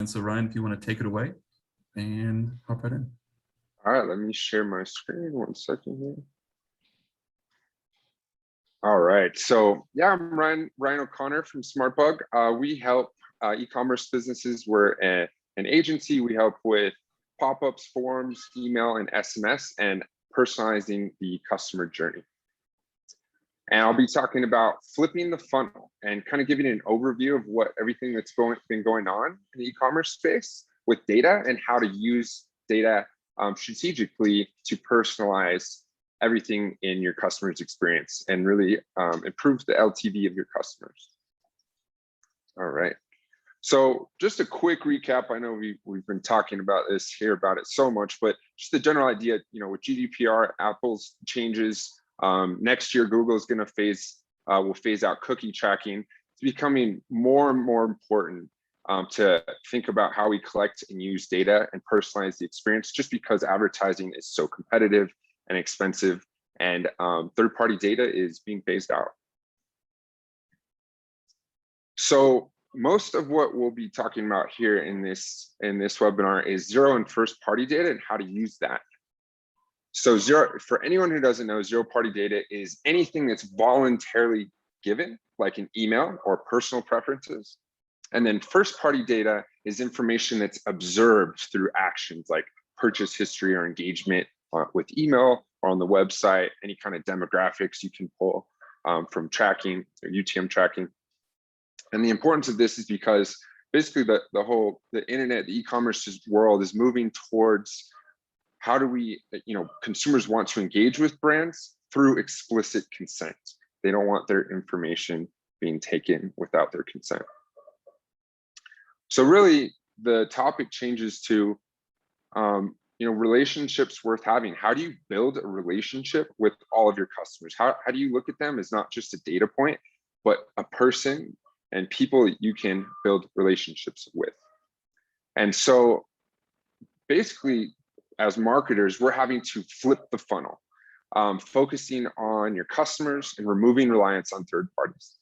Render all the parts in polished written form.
And so Ryan, if you want to take it away and hop right in. All right, let me share my screen 1 second here. All right, so yeah, I'm Ryan O'Connor from SmartBug. We help e-commerce businesses. We're an agency. We help with pop-ups, forms, email, and SMS, and personalizing the customer journey. And I'll be talking about flipping the funnel and kind of giving an overview of what everything that's been going on in the e-commerce space with data and how to use data strategically to personalize everything in your customer's experience and really improve the LTV of your customers. All right. So just a quick recap. I know we've been talking about this here about it so much, but just the general idea, with GDPR, Apple's changes, next year, Google is going to will phase out cookie tracking. It's becoming more and more important to think about how we collect and use data and personalize the experience, just because advertising is so competitive and expensive, and third-party data is being phased out. So most of what we'll be talking about here in this webinar is zero and first-party data and how to use that. So for anyone who doesn't know, zero-party data is anything that's voluntarily given, like an email or personal preferences. And then first-party data is information that's observed through actions like purchase history or engagement with email or on the website, any kind of demographics you can pull from tracking or UTM tracking. And the importance of this is because basically the internet, the e-commerce world is moving towards how do we, consumers want to engage with brands through explicit consent. They don't want their information being taken without their consent. So really the topic changes to, relationships worth having. How do you build a relationship with all of your customers? How do you look at them as not just a data point, but a person and people that you can build relationships with? And so basically, as marketers, we're having to flip the funnel, focusing on your customers and removing reliance on third parties.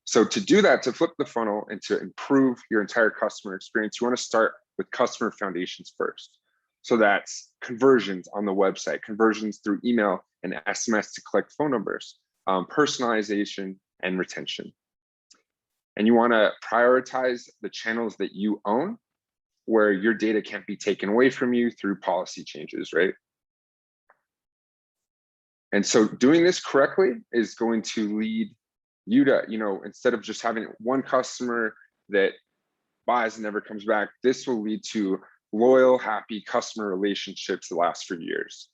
So to do that, to flip the funnel and to improve your entire customer experience, you want to start with customer foundations first. So that's conversions on the website, conversions through email and SMS to collect phone numbers, personalization and retention. And you want to prioritize the channels that you own, where your data can't be taken away from you through policy changes, right? And so doing this correctly is going to lead you to, instead of just having one customer that buys and never comes back, this will lead to loyal, happy customer relationships that last for years.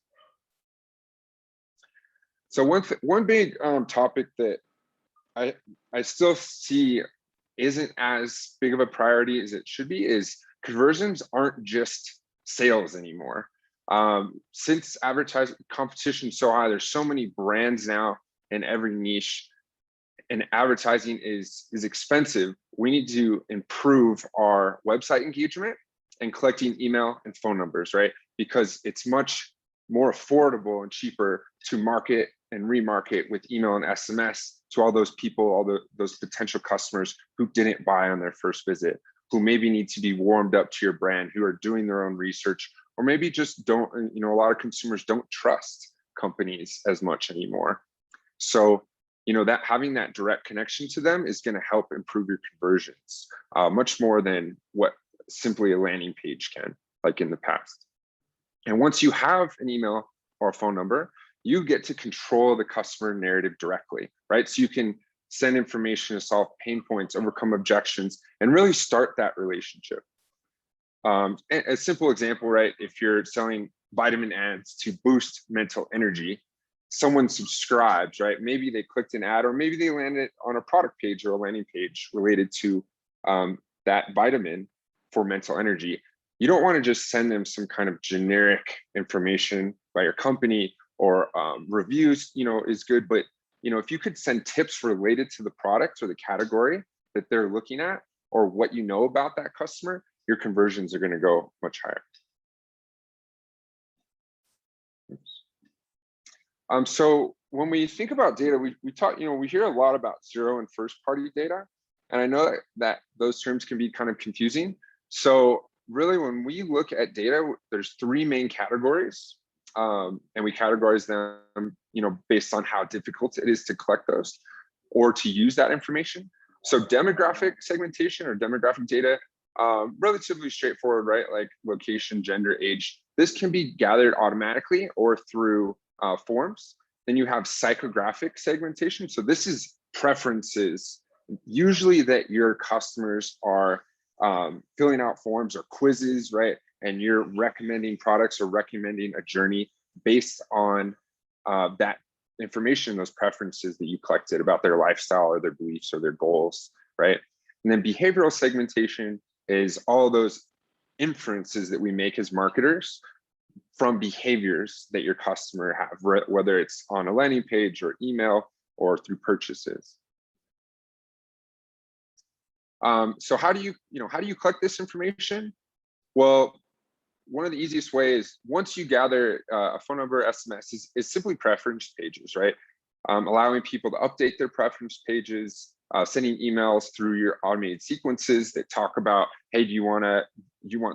So one big topic that I still see isn't as big of a priority as it should be is conversions aren't just sales anymore. Since advertising competition is so high, there's so many brands now in every niche, and advertising is expensive. We need to improve our website engagement and collecting email and phone numbers, right? Because it's much more affordable and cheaper to market and remarket with email and SMS to all those people, those potential customers who didn't buy on their first visit, who maybe need to be warmed up to your brand, who are doing their own research, or maybe just don't, a lot of consumers don't trust companies as much anymore. So, that having that direct connection to them is going to help improve your conversions much more than what simply a landing page can, like in the past. And once you have an email or a phone number, you get to control the customer narrative directly, right? So you can send information to solve pain points, overcome objections, and really start that relationship. A simple example, right? If you're selling vitamin ads to boost mental energy, someone subscribes, right? Maybe they clicked an ad, or maybe they landed on a product page or a landing page related to that vitamin for mental energy. You don't want to just send them some kind of generic information by your company, or reviews, is good. But, if you could send tips related to the product or the category that they're looking at, or what you know about that customer, your conversions are going to go much higher. So when we think about data, we talk, we hear a lot about zero and first party data. And I know that those terms can be kind of confusing, So really, when we look at data, there's three main categories, and we categorize them, based on how difficult it is to collect those or to use that information. So demographic segmentation or demographic data, relatively straightforward, right? Like location, gender, age. This can be gathered automatically or through forms. Then you have psychographic segmentation. So this is preferences, usually that your customers are filling out forms or quizzes, right? And you're recommending products or recommending a journey based on that information, those preferences that you collected about their lifestyle or their beliefs or their goals, right? And then behavioral segmentation is all those inferences that we make as marketers from behaviors that your customer have, whether it's on a landing page or email or through purchases. So how do you collect this information? Well, one of the easiest ways, once you gather a phone number, SMS, is simply preference pages, right? Allowing people to update their preference pages, sending emails through your automated sequences that talk about, hey, do you want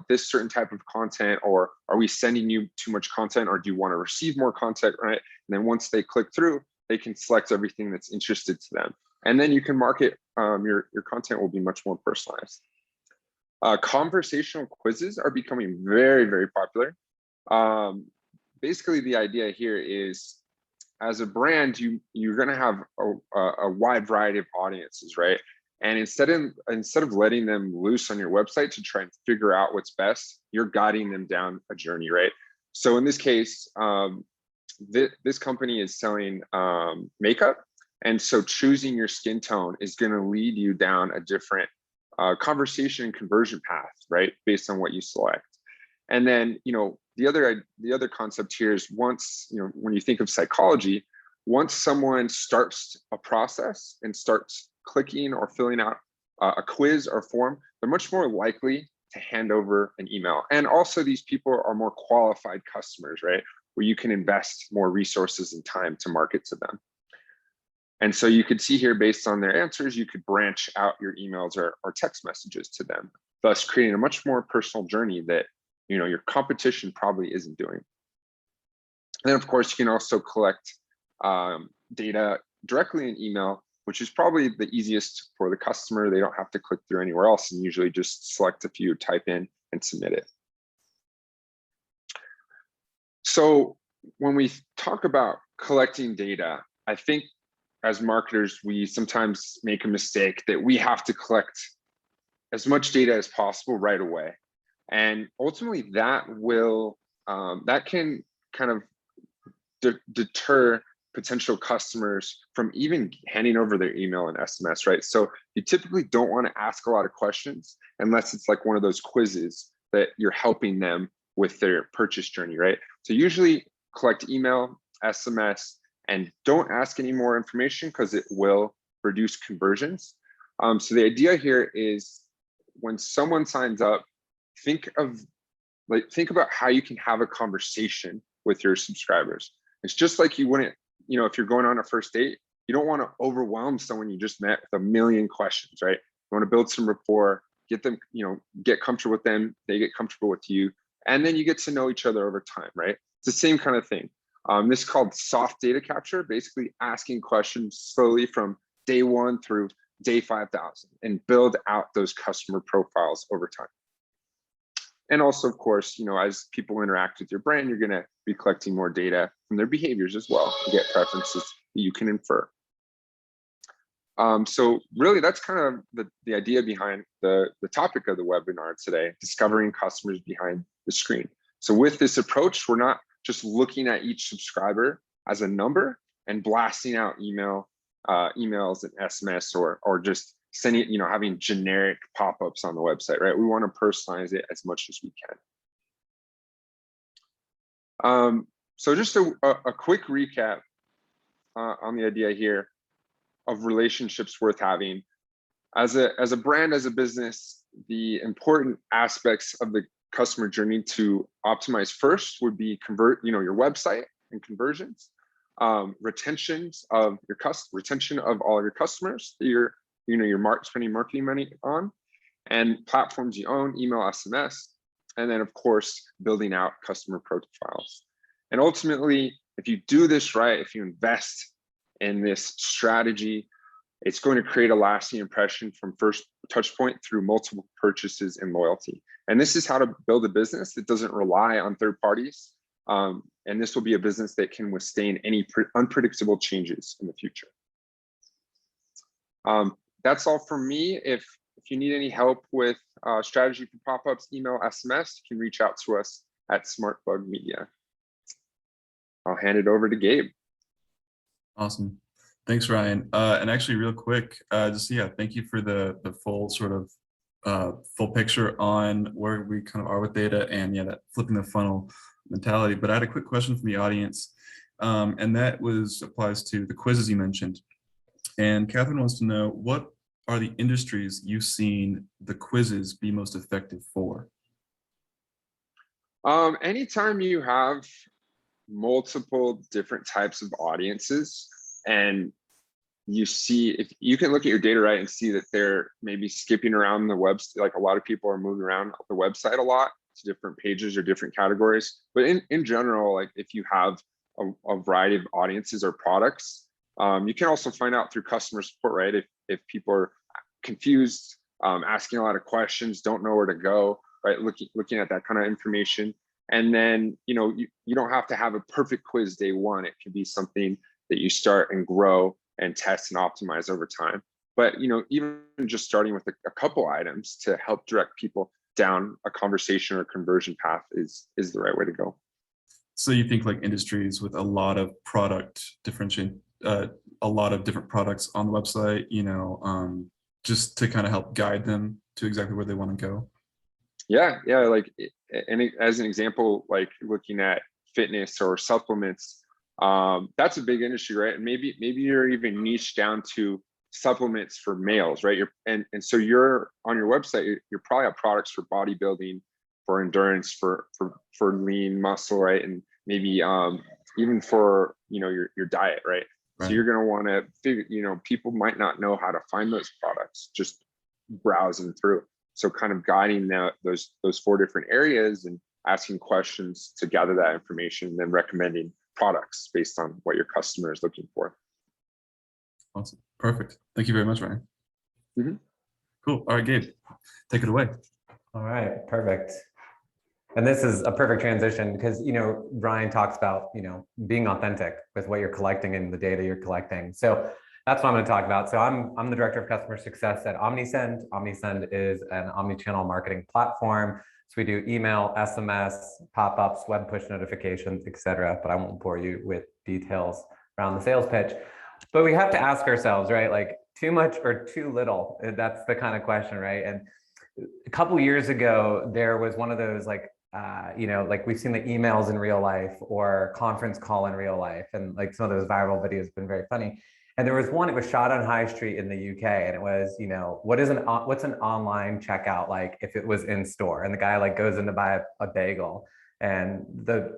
this certain type of content, or are we sending you too much content, or do you want to receive more content, right? And then once they click through, they can select everything that's interested to them. And then you can market, your content will be much more personalized. Conversational quizzes are becoming very, very popular. Basically, the idea here is, as a brand, you're going to have a wide variety of audiences, right? And instead of letting them loose on your website to try and figure out what's best, you're guiding them down a journey, right? So in this case, this company is selling makeup, and so choosing your skin tone is going to lead you down a different conversation and conversion path, right? Based on what you select. And then, the other concept here is, once, when you think of psychology, once someone starts a process and starts clicking or filling out a quiz or form, they're much more likely to hand over an email. And also, these people are more qualified customers, right? Where you can invest more resources and time to market to them. And so you could see here, based on their answers, you could branch out your emails or text messages to them, thus creating a much more personal journey that your competition probably isn't doing. And then, of course, you can also collect data directly in email, which is probably the easiest for the customer. They don't have to click through anywhere else, and usually just select a few, type in, and submit it. So when we talk about collecting data, I think as marketers, we sometimes make a mistake that we have to collect as much data as possible right away. And ultimately that can kind of deter potential customers from even handing over their email and SMS, right? So you typically don't want to ask a lot of questions unless it's like one of those quizzes that you're helping them with their purchase journey, right? So usually collect email, SMS, and don't ask any more information, because it will reduce conversions. So the idea here is, when someone signs up, think about how you can have a conversation with your subscribers. It's just like you wouldn't, if you're going on a first date, you don't want to overwhelm someone you just met with a million questions, right? You want to build some rapport, get them, get comfortable with them, they get comfortable with you, and then you get to know each other over time, right? It's the same kind of thing. This is called soft data capture, basically asking questions slowly from day 1 through day 5,000, and build out those customer profiles over time. And also, of course, as people interact with your brand, you're going to be collecting more data from their behaviors as well to get preferences that you can infer. So really, that's kind of the idea behind the topic of the webinar today: discovering customers behind the screen. So with this approach, we're not just looking at each subscriber as a number and blasting out emails and SMS, or just sending, having generic pop-ups on the website, right? We want to personalize it as much as we can. So just a quick recap on the idea here of relationships worth having. As a brand, as a business, the important aspects of the customer journey to optimize first would be your website and conversions, retention of all of your customers that you're spending marketing money on, and platforms you own, email, SMS, and then of course, building out customer profiles. And ultimately, if you do this right, if you invest in this strategy, it's going to create a lasting impression from first touch point through multiple purchases and loyalty. And this is how to build a business that doesn't rely on third parties. And this will be a business that can withstand any unpredictable changes in the future. That's all from me. If you need any help with strategy for pop-ups, email, SMS, you can reach out to us at SmartBug Media. I'll hand it over to Gabe. Awesome. Thanks, Ryan. And actually real quick, thank you for the full sort of full picture on where we kind of are with data and that flipping the funnel mentality. But I had a quick question from the audience, and that applies to the quizzes you mentioned. And Catherine wants to know, what are the industries you've seen the quizzes be most effective for? Anytime you have multiple different types of audiences, and you see, if you can look at your data right and see that they're maybe skipping around the website, like a lot of people are moving around the website a lot to different pages or different categories. But in general, like if you have a variety of audiences or products, you can also find out through customer support, right? If people are confused, asking a lot of questions, don't know where to go, right? Looking at that kind of information. And then, you don't have to have a perfect quiz day one. It can be something that you start and grow and test and optimize over time. But, even just starting with a couple items to help direct people down a conversation or conversion path is the right way to go. So you think like industries with a lot of product differentiation, a lot of different products on the website, just to kind of help guide them to exactly where they want to go? Yeah. Like, and as an example, like looking at fitness or supplements, that's a big industry, right? And maybe you're even niche down to supplements for males, right? And so you're on your website, you probably have products for bodybuilding, for endurance, for lean muscle, right? And maybe even for your diet, right? So you're going to want to figure, people might not know how to find those products, just browsing through. So kind of guiding those 4 different areas and asking questions to gather that information, and then recommending products based on what your customer is looking for. Awesome. Perfect. Thank you very much, Ryan. Mm-hmm. Cool. All right, Gabe, take it away. All right, perfect. And this is a perfect transition because, Ryan talks about, being authentic with what you're collecting and the data you're collecting. So that's what I'm going to talk about. So I'm the director of customer success at Omnisend. Omnisend is an omni-channel marketing platform. So we do email, SMS, pop-ups, web push notifications, etc. But I won't bore you with details around the sales pitch. But we have to ask ourselves, right? Like, too much or too little? That's the kind of question, right? And a couple years ago, there was one of those like we've seen the emails in real life or conference call in real life, and like some of those viral videos have been very funny. And there was one, it was shot on High Street in the UK, and it was, what's an online checkout like if it was in store? And the guy like goes in to buy a bagel, and the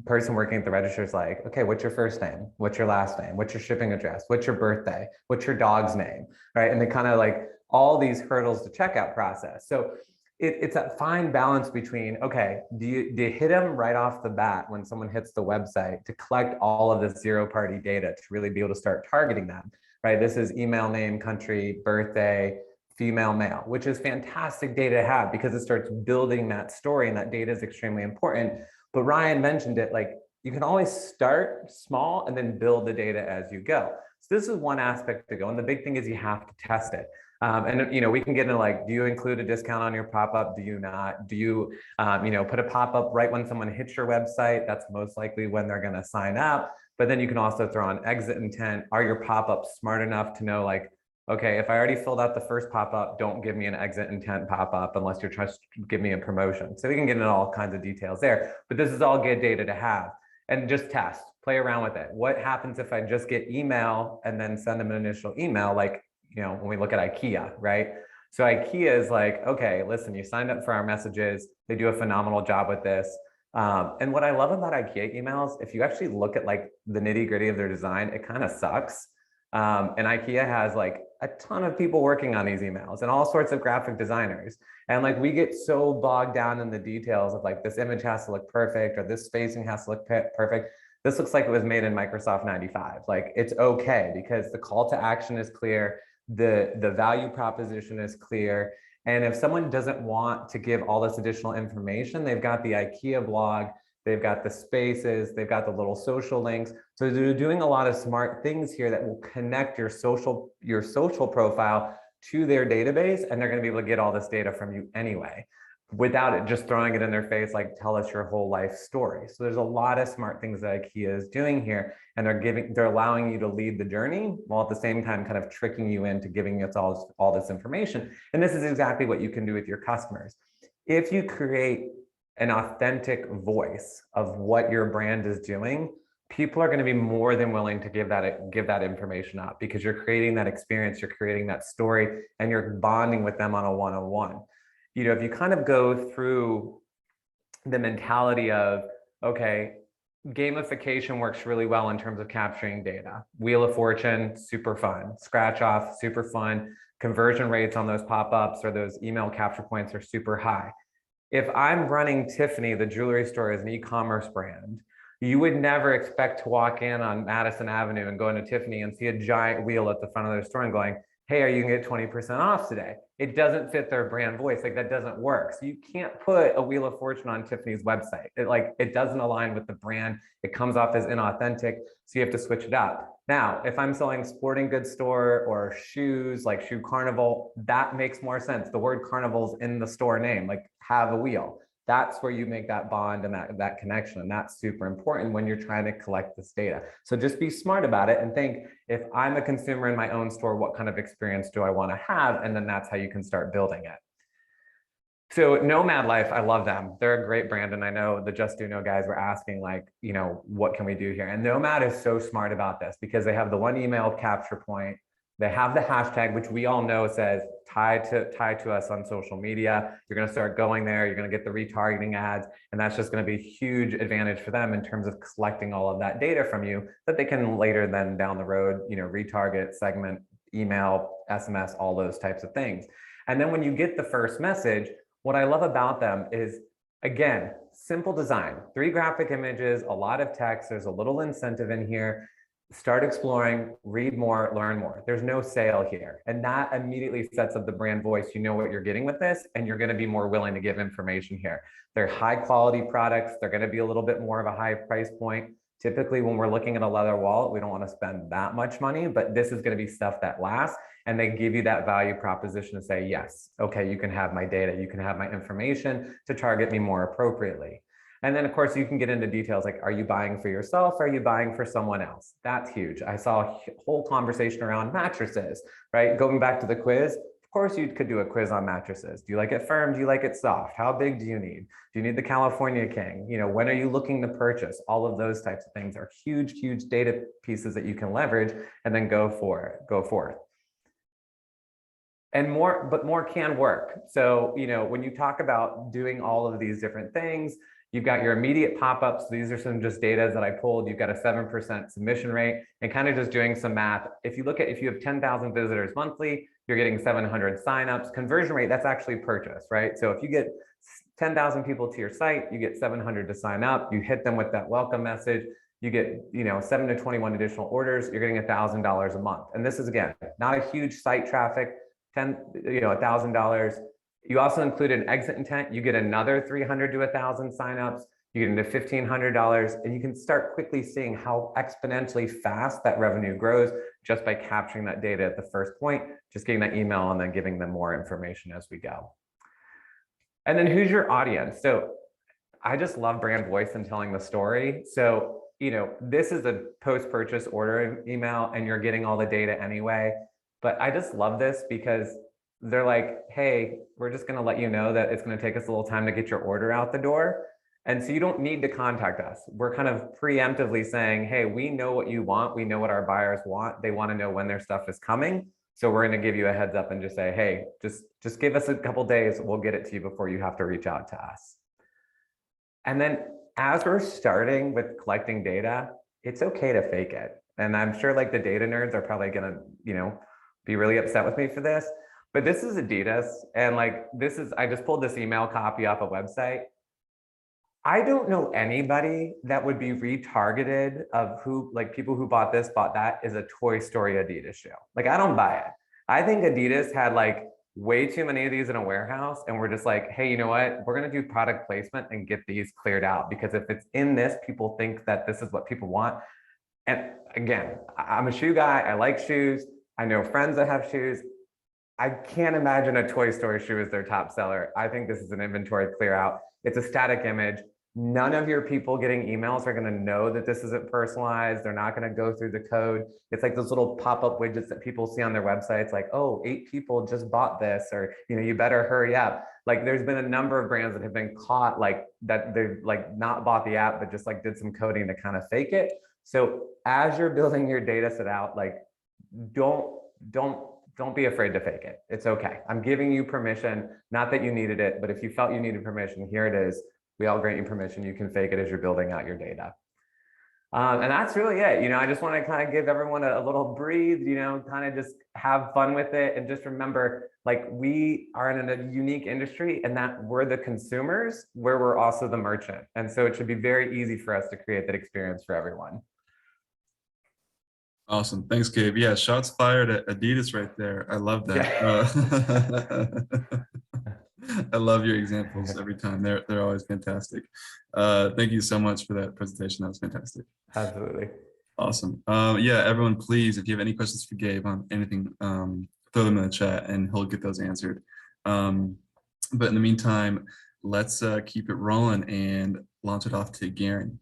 person working at the register is like, okay, what's your first name? What's your last name? What's your shipping address? What's your birthday? What's your dog's name? Right? And they kind of like all these hurdles to checkout process. So it's that fine balance between, okay, do you hit them right off the bat when someone hits the website to collect all of this zero-party data to really be able to start targeting them, right? This is email, name, country, birthday, female, male, which is fantastic data to have because it starts building that story, and that data is extremely important. But Ryan mentioned it, like you can always start small and then build the data as you go. So this is one aspect to go. And the big thing is you have to test it. And we can get into like, do you include a discount on your pop-up? Do you not? Do you put a pop-up right when someone hits your website? That's most likely when they're going to sign up. But then you can also throw on exit intent. Are your pop-ups smart enough to know, like, okay, if I already filled out the first pop-up, don't give me an exit intent pop-up unless you're trying to give me a promotion. So we can get into all kinds of details there, but this is all good data to have. And just test, play around with it. What happens if I just get email and then send them an initial email? Like, when we look at IKEA, right? So IKEA is like, okay, listen, you signed up for our messages. They do a phenomenal job with this. And what I love about IKEA emails, if you actually look at like the nitty gritty of their design, it kind of sucks. And IKEA has like a ton of people working on these emails and all sorts of graphic designers. And like, we get so bogged down in the details of like, this image has to look perfect, or this spacing has to look perfect. This looks like it was made in Microsoft 95. Like, it's okay because the call to action is clear. The value proposition is clear. And if someone doesn't want to give all this additional information, they've got the IKEA blog, they've got the spaces, they've got the little social links. So they're doing a lot of smart things here that will connect your social profile to their database, and they're going to be able to get all this data from you anyway, without it just throwing it in their face, like, tell us your whole life story. So there's a lot of smart things that IKEA is doing here, and they're allowing you to lead the journey while at the same time kind of tricking you into giving us all this information. And this is exactly what you can do with your customers. If you create an authentic voice of what your brand is doing, people are going to be more than willing to give that information up, because you're creating that experience, you're creating that story, and you're bonding with them on a one-on-one. You know, if you kind of go through the mentality of, okay, gamification works really well in terms of capturing data. Wheel of Fortune, super fun. Scratch off, super fun. Conversion rates on those pop-ups or those email capture points are super high. If I'm running Tiffany, the jewelry store, as an e-commerce brand, you would never expect to walk in on Madison Avenue and go into Tiffany and see a giant wheel at the front of their store and going, hey, are you gonna get 20% off today? It doesn't fit their brand voice. Like, that doesn't work. So you can't put a Wheel of Fortune on Tiffany's website. It doesn't align with the brand. It comes off as inauthentic. So you have to switch it up. Now, if I'm selling sporting goods store or shoes, like Shoe Carnival, that makes more sense. The word carnival's in the store name, like, have a wheel. That's where you make that bond and that connection. And that's super important when you're trying to collect this data. So just be smart about it and think, if I'm a consumer in my own store, what kind of experience do I want to have? And then that's how you can start building it. So Nomad Life, I love them. They're a great brand. And I know the Justuno guys were asking, like, you know, what can we do here? And Nomad is so smart about this because they have the one email capture point. They have the hashtag, which we all know says tie to us on social media. You're going to start going there. You're going to get the retargeting ads. And that's just going to be a huge advantage for them in terms of collecting all of that data from you that they can later then down the road, you know, retarget, segment, email, SMS, all those types of things. And then when you get the first message, what I love about them is, again, simple design, 3 graphic images, a lot of text. There's a little incentive in here. Start exploring, read more, learn more. There's no sale here. And that immediately sets up the brand voice. You know what you're getting with this, and you're going to be more willing to give information here. They're high quality products. They're going to be a little bit more of a high price point. Typically, when we're looking at a leather wallet, we don't want to spend that much money, but this is going to be stuff that lasts. And they give you that value proposition to say, yes, okay, you can have my data, you can have my information to target me more appropriately. And then, of course, you can get into details like, are you buying for yourself? Or are you buying for someone else? That's huge. I saw a whole conversation around mattresses, right? Going back to the quiz, of course, you could do a quiz on mattresses. Do you like it firm? Do you like it soft? How big do you need? Do you need the California King? You know, when are you looking to purchase? All of those types of things are huge, huge data pieces that you can leverage and then go forth. And more can work. So, you know, when you talk about doing all of these different things, you've got your immediate pop-ups. These are some just data that I pulled. You've got a 7% submission rate, and kind of just doing some math. If you have 10,000 visitors monthly, you're getting 700 signups. Conversion rate, that's actually purchase, right? So if you get 10,000 people to your site, you get 700 to sign up. You hit them with that welcome message. You get, 7 to 21 additional orders. You're getting $1,000 a month. And this is, again, not a huge site traffic, $1,000. You also include an exit intent. You get another 300 to 1,000 signups. You get into $1,500, and you can start quickly seeing how exponentially fast that revenue grows just by capturing that data at the first point, just getting that email and then giving them more information as we go. And then who's your audience? So I just love brand voice and telling the story. So, this is a post-purchase order email and you're getting all the data anyway. But I just love this because they're like, hey, we're just going to let you know that it's going to take us a little time to get your order out the door. And so you don't need to contact us. We're kind of preemptively saying, hey, we know what you want. We know what our buyers want. They want to know when their stuff is coming. So we're going to give you a heads up and just say, hey, just give us a couple days. We'll get it to you before you have to reach out to us. And then as we're starting with collecting data, it's okay to fake it. And I'm sure like the data nerds are probably going to, be really upset with me for this, but this is Adidas. And like, I just pulled this email copy off a website. I don't know anybody that would be retargeted of who, like people who bought this, bought that is a Toy Story Adidas shoe. Like, I don't buy it. I think Adidas had like way too many of these in a warehouse, and we're just like, hey, you know what? We're gonna do product placement and get these cleared out, because if it's in this, people think that this is what people want. And again, I'm a shoe guy. I like shoes. I know friends that have shoes. I can't imagine a Toy Story shoe as their top seller. I think this is an inventory clear out. It's a static image. None of your people getting emails are going to know that this isn't personalized. They're not going to go through the code. It's like those little pop-up widgets that people see on their websites, like, oh, 8 people just bought this, or, you know, you better hurry up. Like, there's been a number of brands that have been caught like that. They've like not bought the app, but just like did some coding to kind of fake it. So as you're building your data set out, like, don't be afraid to fake it. It's okay. I'm giving you permission, not that you needed it, but if you felt you needed permission, here it is. We all grant you permission. You can fake it as you're building out your data. And that's really it. You know, I just want to kind of give everyone a little breathe, you know, kind of just have fun with it. And just remember, like, we are in a unique industry, and that we're the consumers, where we're also the merchant. And so it should be very easy for us to create that experience for everyone. Awesome. Thanks, Gabe. Yeah, shots fired at Adidas right there. I love that. Yeah. I love your examples every time. They're always fantastic. Thank you so much for that presentation. That was fantastic. Absolutely. Awesome. Yeah, everyone, please, if you have any questions for Gabe on anything, throw them in the chat and he'll get those answered. But in the meantime, let's keep it rolling and launch it off to Garen.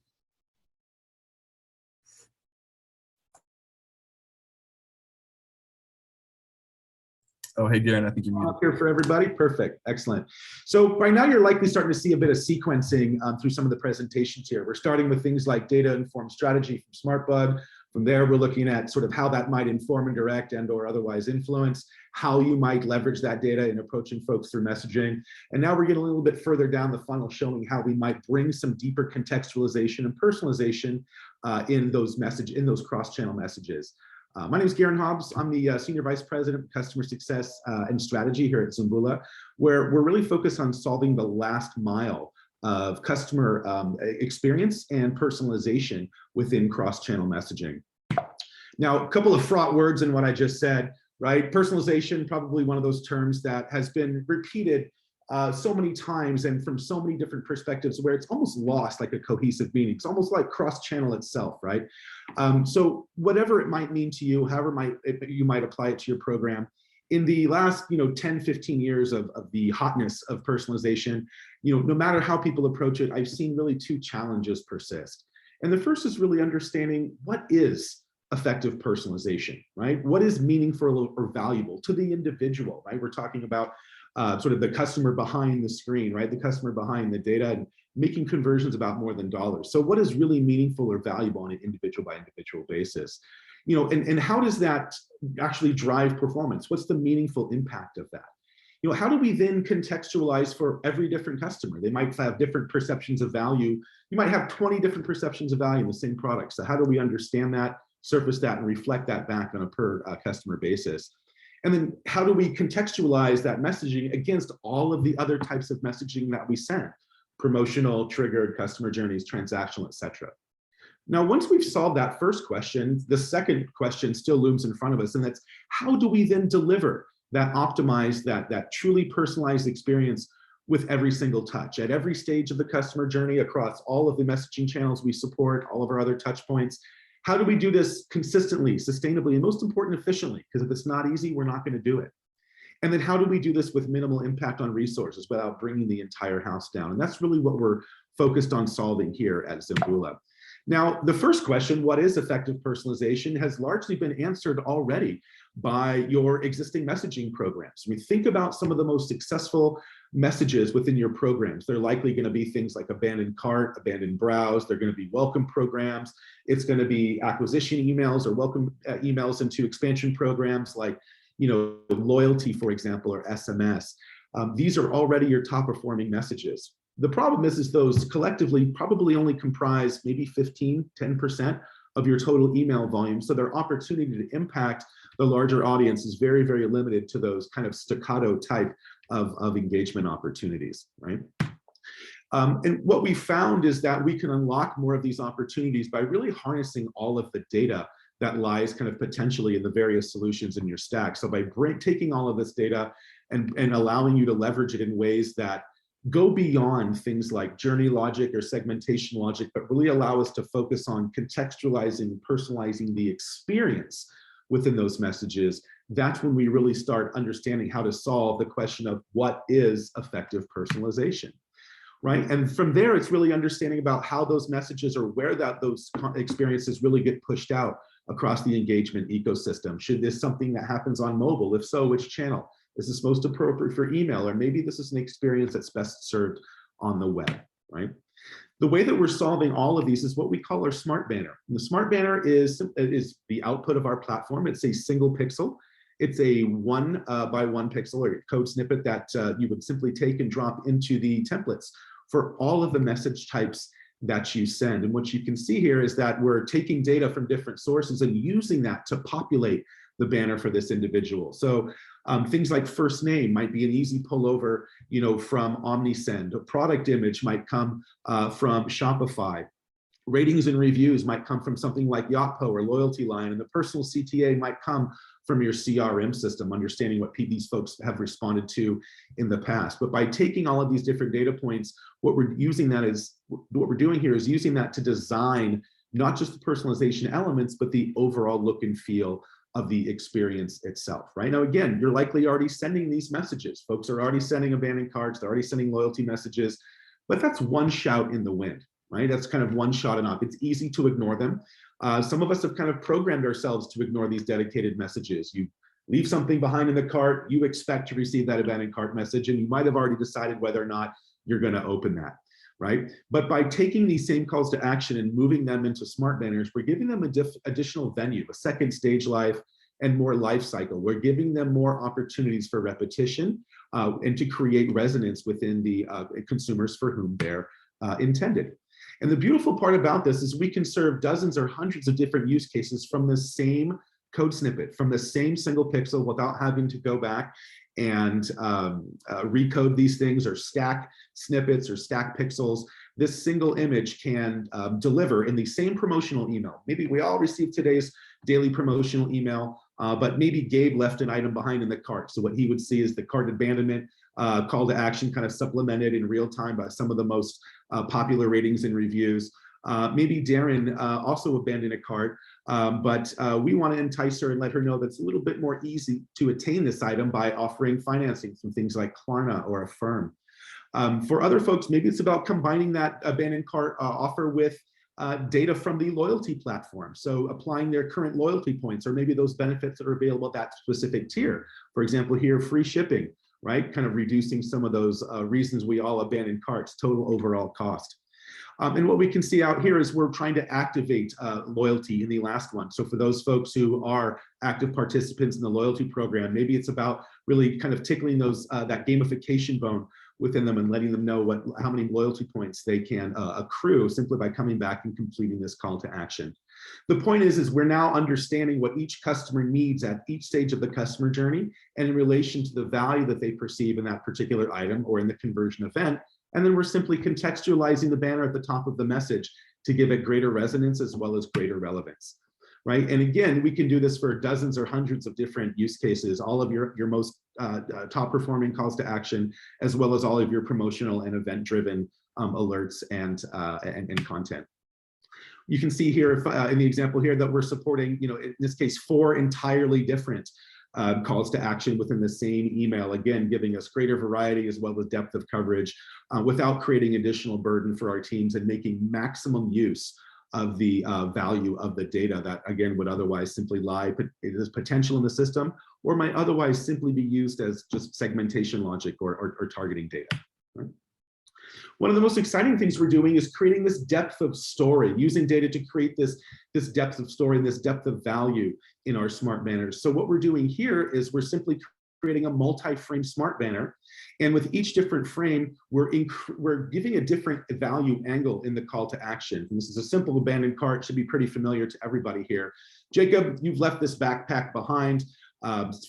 Oh, hey, Garen, I think you're muted. Here for everybody. Perfect. Excellent. So right now you're likely starting to see a bit of sequencing through some of the presentations here. We're starting with things like data-informed strategy from SmartBug. From there, we're looking at sort of how that might inform and direct and or otherwise influence, how you might leverage that data in approaching folks through messaging. And now we're getting a little bit further down the funnel, showing how we might bring some deeper contextualization and personalization in those cross-channel messages. My name is Garen Hobbs. I'm the Senior Vice President of Customer Success and Strategy here at Zumbula, where we're really focused on solving the last mile of customer experience and personalization within cross-channel messaging. Now, a couple of fraught words in what I just said, right? Personalization, probably one of those terms that has been repeated so many times and from so many different perspectives, where it's almost lost like a cohesive meaning. It's almost like cross-channel itself, right? So whatever it might mean to you, however you might apply it to your program, in the last 10, 15 years of the hotness of personalization, no matter how people approach it, I've seen really two challenges persist. And the first is really understanding what is effective personalization, right? What is meaningful or valuable to the individual, right? We're talking about sort of the customer behind the screen, right? The customer behind the data, and making conversions about more than dollars. So what is really meaningful or valuable on an individual by individual basis? And how does that actually drive performance? What's the meaningful impact of that? How do we then contextualize for every different customer? They might have different perceptions of value. You might have 20 different perceptions of value in the same product. So how do we understand that, surface that, and reflect that back on a per customer basis? And then how do we contextualize that messaging against all of the other types of messaging that we send? Promotional, triggered, customer journeys, transactional, etc. Now, once we've solved that first question, the second question still looms in front of us, and that's how do we then deliver that optimized, that truly personalized experience with every single touch at every stage of the customer journey across all of the messaging channels we support, all of our other touch points? How do we do this consistently, sustainably, and most important, efficiently? Because if it's not easy, we're not going to do it. And then how do we do this with minimal impact on resources without bringing the entire house down? And that's really what we're focused on solving here at Zumbula. Now, the first question, what is effective personalization, has largely been answered already by your existing messaging programs. We think about some of the most successful messages within your programs. They're likely going to be things like abandoned cart, abandoned browse. They're going to be welcome programs. It's going to be acquisition emails or welcome emails into expansion programs like, loyalty, for example, or SMS. These are already your top performing messages. The problem is those collectively probably only comprise maybe 15, 10% of your total email volume. So their opportunity to impact the larger audience is very, very limited to those kind of staccato type of engagement opportunities, right? And what we found is that we can unlock more of these opportunities by really harnessing all of the data that lies kind of potentially in the various solutions in your stack. So by taking all of this data and allowing you to leverage it in ways that go beyond things like journey logic or segmentation logic, but really allow us to focus on contextualizing and personalizing the experience within those messages, that's when we really start understanding how to solve the question of what is effective personalization. Right. And from there, it's really understanding about how those messages or where those experiences really get pushed out across the engagement ecosystem. Should this something that happens on mobile? If so, which channel? Is this most appropriate for email? Or maybe this is an experience that's best served on the web, right? The way that we're solving all of these is what we call our smart banner. And the smart banner is the output of our platform. It's a single pixel. It's a 1 by 1 pixel or code snippet that you would simply take and drop into the templates for all of the message types that you send. And what you can see here is that we're taking data from different sources and using that to populate the banner for this individual. So things like first name might be an easy pullover, you know, from OmniSend. A product image might come from Shopify. Ratings and reviews might come from something like Yotpo or Loyalty Line, and the personal CTA might come from your CRM system, understanding what these folks have responded to in the past. But by taking all of these different data points, what we're doing here is using that to design not just the personalization elements, but the overall look and feel of the experience itself, right? Now, again, you're likely already sending these messages. Folks are already sending abandoned carts, they're already sending loyalty messages, but that's one shout in the wind, right? That's kind of one shot enough. It's easy to ignore them. Some of us have kind of programmed ourselves to ignore these dedicated messages. You leave something behind in the cart, you expect to receive that abandoned cart message, and you might have already decided whether or not you're going to open that, right? But by taking these same calls to action and moving them into smart banners, we're giving them additional venue, a second stage life, and more life cycle. We're giving them more opportunities for repetition and to create resonance within the consumers for whom they're intended. And the beautiful part about this is we can serve dozens or hundreds of different use cases from the same code snippet, from the same single pixel, without having to go back and recode these things or stack snippets or stack pixels. This single image can deliver in the same promotional email. Maybe we all received today's daily promotional email, but maybe Gabe left an item behind in the cart. So what he would see is the cart abandonment call to action kind of supplemented in real time by some of the most popular ratings and reviews. Maybe Darren also abandoned a cart, but we want to entice her and let her know that it's a little bit more easy to attain this item by offering financing from things like Klarna or Affirm. For other folks, maybe it's about combining that abandoned cart offer with data from the loyalty platform. So applying their current loyalty points or maybe those benefits that are available at that specific tier. For example, here, free shipping, right? Kind of reducing some of those reasons we all abandon carts, total overall cost. And what we can see out here is we're trying to activate loyalty in the last one. So for those folks who are active participants in the loyalty program, maybe it's about really kind of tickling those that gamification bone within them and letting them know how many loyalty points they can accrue simply by coming back and completing this call to action. The point is we're now understanding what each customer needs at each stage of the customer journey and in relation to the value that they perceive in that particular item or in the conversion event. And then we're simply contextualizing the banner at the top of the message to give it greater resonance as well as greater relevance, right? And again, we can do this for dozens or hundreds of different use cases, all of your most top performing calls to action, as well as all of your promotional and event-driven alerts and content. You can see here in the example here that we're supporting, in this case, 4 entirely different calls to action within the same email, again, giving us greater variety as well as depth of coverage without creating additional burden for our teams and making maximum use of the value of the data that, again, would otherwise simply lie. There's potential in the system or might otherwise simply be used as just segmentation logic or targeting data. Right? One of the most exciting things we're doing is creating this depth of story, using data to create this depth of story and this depth of value in our smart banners. So what we're doing here is we're simply creating a multi-frame smart banner. And with each different frame, we're giving a different value angle in the call to action. And this is a simple abandoned cart, should be pretty familiar to everybody here. Jacob, you've left this backpack behind.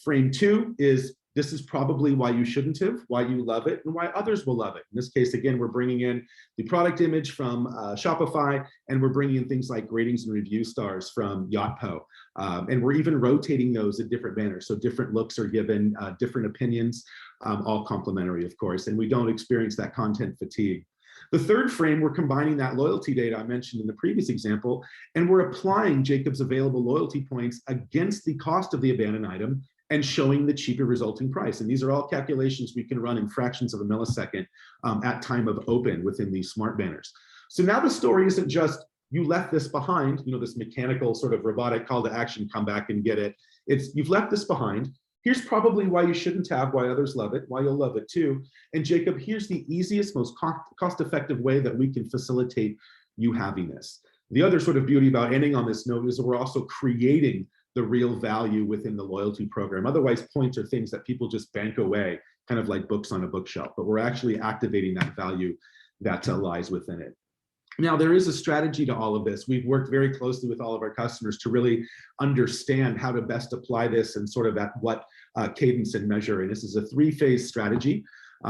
Frame 2 is, this is probably why you shouldn't have, why you love it, and why others will love it. In this case, again, we're bringing in the product image from Shopify, and we're bringing in things like ratings and review stars from Yotpo. And we're even rotating those in different banners. So different looks are given, different opinions, all complimentary, of course, and we don't experience that content fatigue. The third frame, we're combining that loyalty data I mentioned in the previous example, and we're applying Jacob's available loyalty points against the cost of the abandoned item and showing the cheaper resulting price. And these are all calculations we can run in fractions of a millisecond at time of open within these smart banners. So now the story isn't just, you left this behind, you know, this mechanical sort of robotic call to action, come back and get it. It's, you've left this behind. Here's probably why you shouldn't have, why others love it, why you'll love it too. And Jacob, here's the easiest, most cost-effective way that we can facilitate you having this. The other sort of beauty about ending on this note is that we're also creating the real value within the loyalty program. Otherwise, points are things that people just bank away, kind of like books on a bookshelf, but we're actually activating that value that lies within it. Now, there is a strategy to all of this. We've worked very closely with all of our customers to really understand how to best apply this and sort of at what cadence and measure. And this is a 3-phase strategy.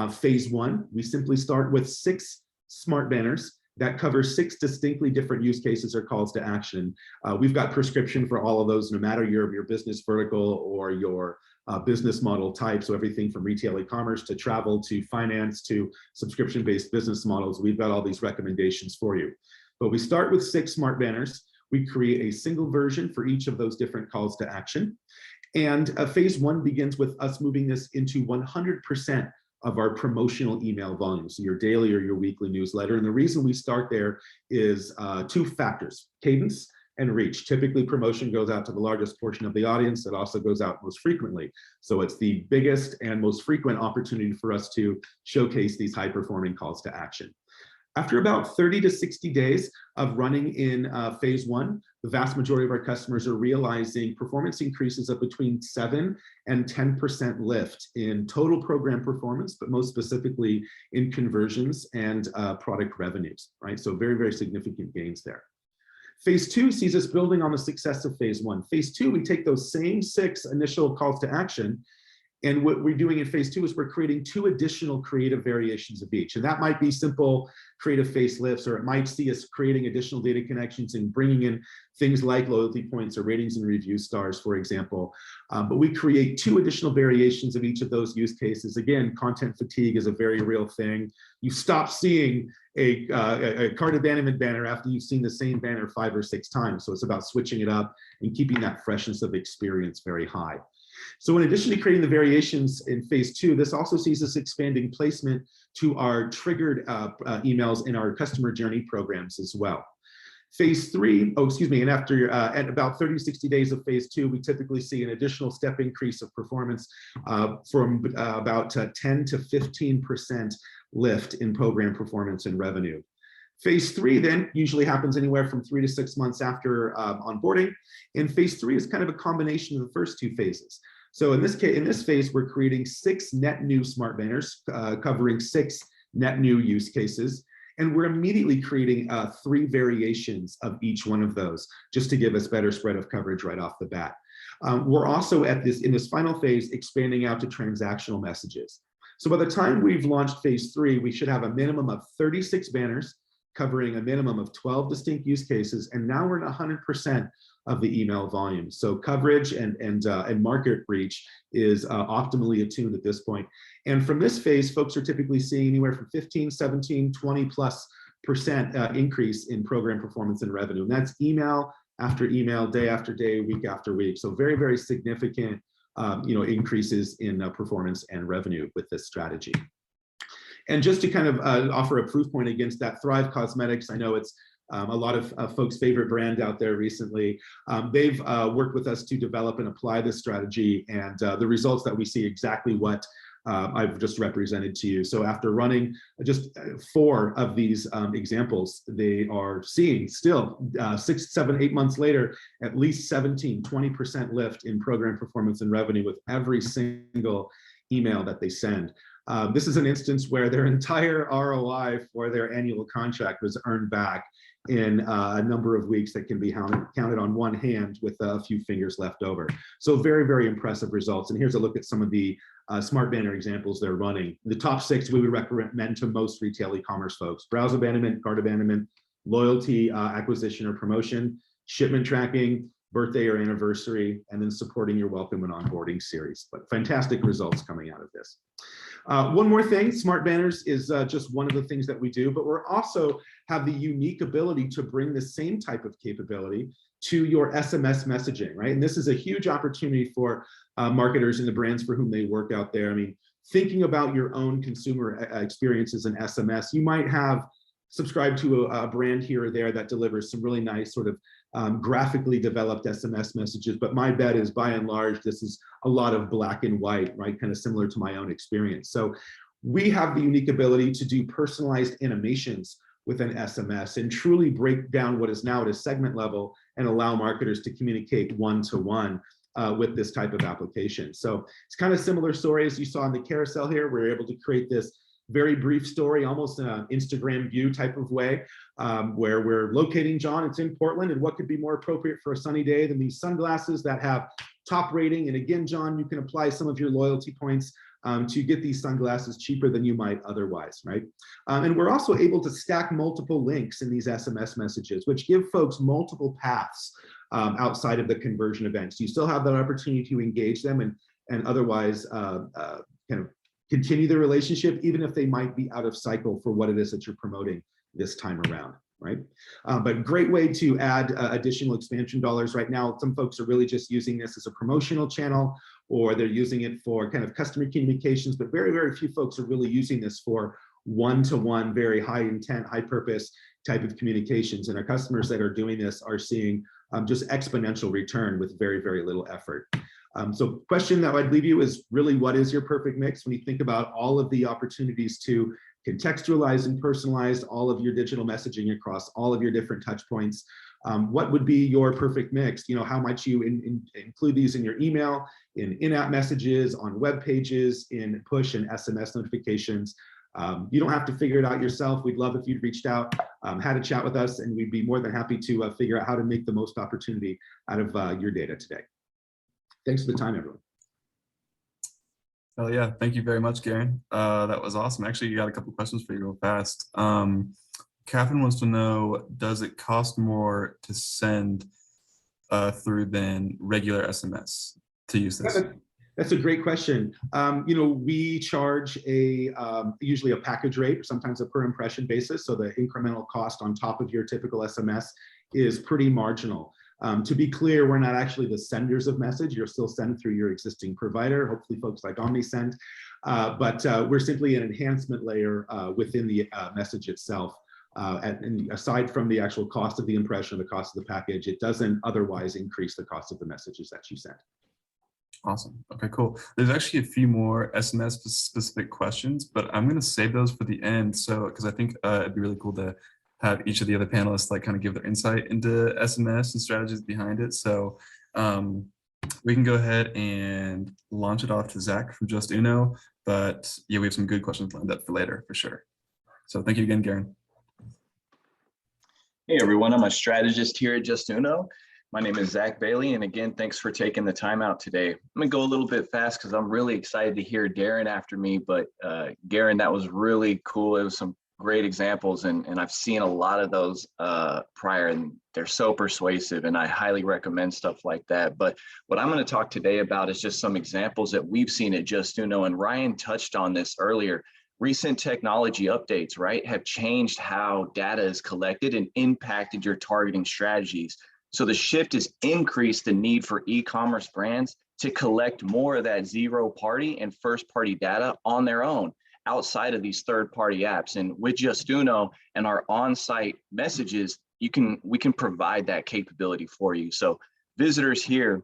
Phase 1, we simply start with 6 smart banners that cover 6 distinctly different use cases or calls to action. We've got prescription for all of those, no matter your business vertical or your business model type. So everything from retail e-commerce to travel to finance to subscription-based business models, we've got all these recommendations for you. But we start with 6 smart banners. We create a single version for each of those different calls to action. And phase 1 begins with us moving this into 100% of our promotional email volume, so your daily or your weekly newsletter. And the reason we start there is 2 factors, cadence and reach. Typically, promotion goes out to the largest portion of the audience. It also goes out most frequently. So it's the biggest and most frequent opportunity for us to showcase these high-performing calls to action. After about 30 to 60 days of running in phase 1, the vast majority of our customers are realizing performance increases of between 7 and 10% lift in total program performance, but most specifically in conversions and product revenues, right? So very, very significant gains there. Phase 2 sees us building on the success of phase 1. Phase 2, we take those same 6 initial calls to action, and what we're doing in phase 2 is we're creating 2 additional creative variations of each. And that might be simple creative facelifts, or it might see us creating additional data connections and bringing in things like loyalty points or ratings and review stars, for example. But we create 2 additional variations of each of those use cases. Again, content fatigue is a very real thing. You stop seeing a cart abandonment banner after you've seen the same banner 5 or 6 times. So it's about switching it up and keeping that freshness of experience very high. So in addition to creating the variations in phase 2, this also sees us expanding placement to our triggered emails in our customer journey programs as well. Phase 3, and after at about 30, 60 days of phase 2, we typically see an additional step increase of performance from about 10 to 15% lift in program performance and revenue. Phase 3 then usually happens anywhere from 3 to 6 months after onboarding. And phase 3 is kind of a combination of the first 2 phases. So in this case, in this phase, we're creating 6 net new smart banners covering 6 net new use cases. And we're immediately creating 3 variations of each one of those, just to give us better spread of coverage right off the bat. We're also in this final phase, expanding out to transactional messages. So by the time we've launched phase 3, we should have a minimum of 36 banners covering a minimum of 12 distinct use cases. And now we're at 100% of the email volume. So coverage and market reach is optimally attuned at this point. And from this phase, folks are typically seeing anywhere from 15, 17, 20+% increase in program performance and revenue. And that's email after email, day after day, week after week. So very, very significant increases in performance and revenue with this strategy. And just to kind of offer a proof point against that, Thrive Cosmetics, I know it's a lot of folks' favorite brand out there recently. They've worked with us to develop and apply this strategy, and the results that we see exactly what I've just represented to you. So after running just 4 of these examples, they are seeing still 6, 7, 8 months later, at least 17, 20% lift in program performance and revenue with every single email that they send. This is an instance where their entire ROI for their annual contract was earned back in a number of weeks that can be counted on one hand with a few fingers left over. So very, very impressive results. And here's a look at some of the smart banner examples they're running. The top 6 we would recommend to most retail e-commerce folks: browse abandonment, cart abandonment, loyalty acquisition or promotion, shipment tracking, birthday or anniversary, and then supporting your welcome and onboarding series. But fantastic results coming out of this. One more thing, smart banners is just one of the things that we do, but we're also have the unique ability to bring the same type of capability to your SMS messaging, right? And this is a huge opportunity for marketers and the brands for whom they work out there. I mean, thinking about your own consumer experiences in SMS, you might have subscribed to a brand here or there that delivers some really nice sort of graphically developed SMS messages, but my bet is by and large, this is a lot of black and white, right? Kind of similar to my own experience. So we have the unique ability to do personalized animations with an SMS and truly break down what is now at a segment level and allow marketers to communicate one-to-one with this type of application. So it's kind of similar story as you saw in the carousel here. We're able to create this very brief story, almost in an Instagram view type of way, where we're locating John. It's in Portland, and what could be more appropriate for a sunny day than these sunglasses that have top rating? And again, John, you can apply some of your loyalty points to get these sunglasses cheaper than you might otherwise, right? And we're also able to stack multiple links in these SMS messages, which give folks multiple paths outside of the conversion events. You still have that opportunity to engage them and otherwise kind of continue the relationship, even if they might be out of cycle for what it is that you're promoting this time around, right? But great way to add additional expansion dollars right now. Some folks are really just using this as a promotional channel, or they're using it for kind of customer communications, but very, very few folks are really using this for one-to-one, very high intent, high purpose type of communications. And our customers that are doing this are seeing just exponential return with very, very little effort. So question that I'd leave you is really, what is your perfect mix when you think about all of the opportunities to contextualize and personalize all of your digital messaging across all of your different touch points? What would be your perfect mix? You know, how might you include these in your email, in-app messages, on web pages, in push and SMS notifications? You don't have to figure it out yourself. We'd love if you'd reached out, had a chat with us, and we'd be more than happy to figure out how to make the most opportunity out of your data today. Thanks for the time, everyone. Oh yeah, thank you very much, Garen. That was awesome. Actually, you got a couple questions for you real fast. Catherine wants to know, does it cost more to send through than regular SMS to use this? That's a great question. You know, we charge usually a package rate, or sometimes a per impression basis. So the incremental cost on top of your typical SMS is pretty marginal. To be clear, we're not actually the senders of message. You're still sent through your existing provider, hopefully folks like Dummies send, but we're simply an enhancement layer within the message itself. And aside from the actual cost of the impression, the cost of the package, it doesn't otherwise increase the cost of the messages that you send. Awesome. Okay, cool. There's actually a few more SMS specific questions, but I'm going to save those for the end. So, because I think it'd be really cool to have each of the other panelists like kind of give their insight into SMS and strategies behind it. So we can go ahead and launch it off to Zach from Justuno, but yeah, we have some good questions lined up for later for sure. So thank you again, Garen. Hey everyone, I'm a strategist here at Justuno. My name is Zach Bailey, and again, thanks for taking the time out today. I'm gonna go a little bit fast because I'm really excited to hear Darren after me, but Garen, that was really cool. It was some great examples, and I've seen a lot of those prior, and they're so persuasive, and I highly recommend stuff like that. But what I'm going to talk today about is just some examples that we've seen at Justuno, and Ryan touched on this earlier. Recent technology updates, right, have changed how data is collected and impacted your targeting strategies. So the shift has increased the need for e-commerce brands to collect more of that zero-party and first-party data on their own, outside of these third-party apps. And with Justuno and our on-site messages, we can provide that capability for you. So visitors here,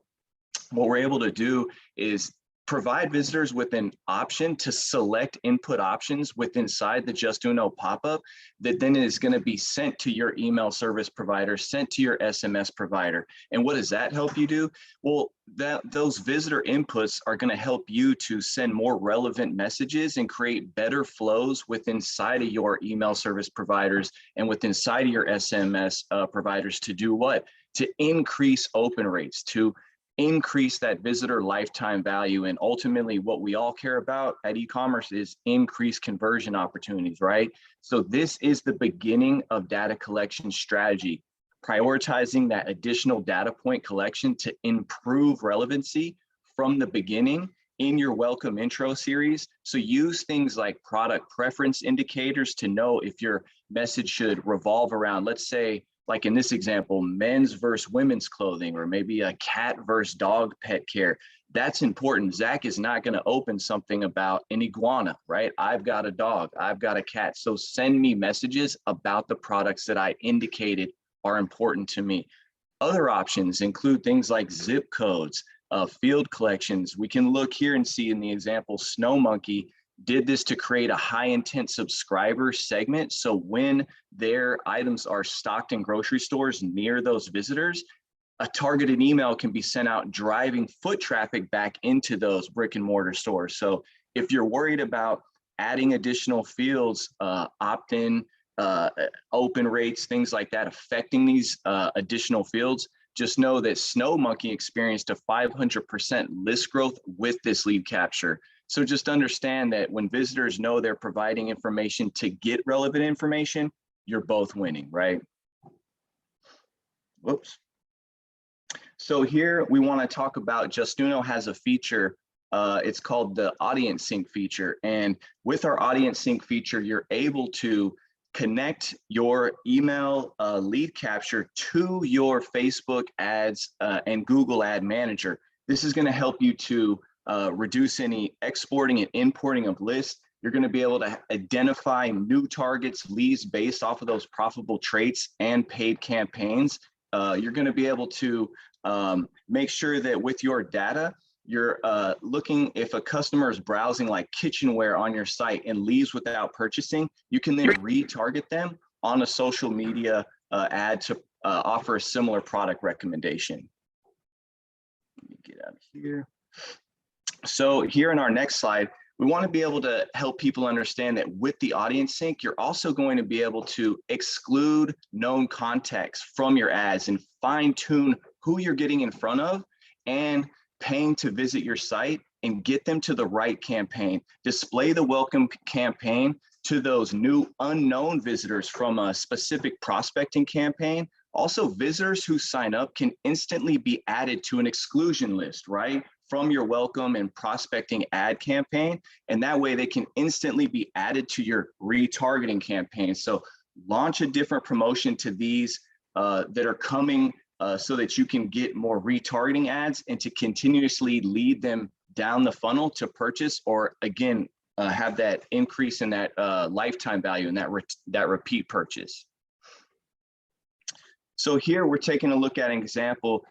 what we're able to do is provide visitors with an option to select input options inside the Justuno pop-up that then is going to be sent to your email service provider, sent to your SMS provider. And what does that help you do? Well, those visitor inputs are going to help you to send more relevant messages and create better flows inside of your email service providers and inside of your SMS providers to do what? To increase open rates, to increase that visitor lifetime value. And ultimately what we all care about at e-commerce is increased conversion opportunities, right? So this is the beginning of data collection strategy, prioritizing that additional data point collection to improve relevancy from the beginning in your welcome intro series. So use things like product preference indicators to know if your message should revolve around, let's say, like in this example, men's versus women's clothing, or maybe a cat versus dog pet care. That's important. Zach is not going to open something about an iguana, right? I've got a dog, I've got a cat. So send me messages about the products that I indicated are important to me. Other options include things like zip codes, field collections. We can look here and see in the example, Snow Monkey did this to create a high intent subscriber segment. So when their items are stocked in grocery stores near those visitors, a targeted email can be sent out driving foot traffic back into those brick and mortar stores. So if you're worried about adding additional fields, opt-in, open rates, things like that, affecting these additional fields, just know that Snow Monkey experienced a 500% list growth with this lead capture. So just understand that when visitors know they're providing information to get relevant information, you're both winning, right? Whoops. So here we want to talk about Justuno has a feature. It's called the audience sync feature. And with our audience sync feature, you're able to connect your email lead capture to your Facebook ads and Google Ad Manager. This is going to help you to reduce any exporting and importing of lists. You're going to be able to identify new targets, leads based off of those profitable traits and paid campaigns. You're going to be able to make sure that with your data, you're looking if a customer is browsing like kitchenware on your site and leaves without purchasing, you can then retarget them on a social media ad to offer a similar product recommendation. Let me get out of here. So here in our next slide, we want to be able to help people understand that with the audience sync, you're also going to be able to exclude known context from your ads and fine tune who you're getting in front of and paying to visit your site and get them to the right campaign. Display the welcome campaign to those new unknown visitors from a specific prospecting campaign. Also, visitors who sign up can instantly be added to an exclusion list, right? From your welcome and prospecting ad campaign. And that way they can instantly be added to your retargeting campaign. So launch a different promotion to these that are coming so that you can get more retargeting ads and to continuously lead them down the funnel to purchase, or again, have that increase in that lifetime value and that repeat purchase. So here we're taking a look at an example.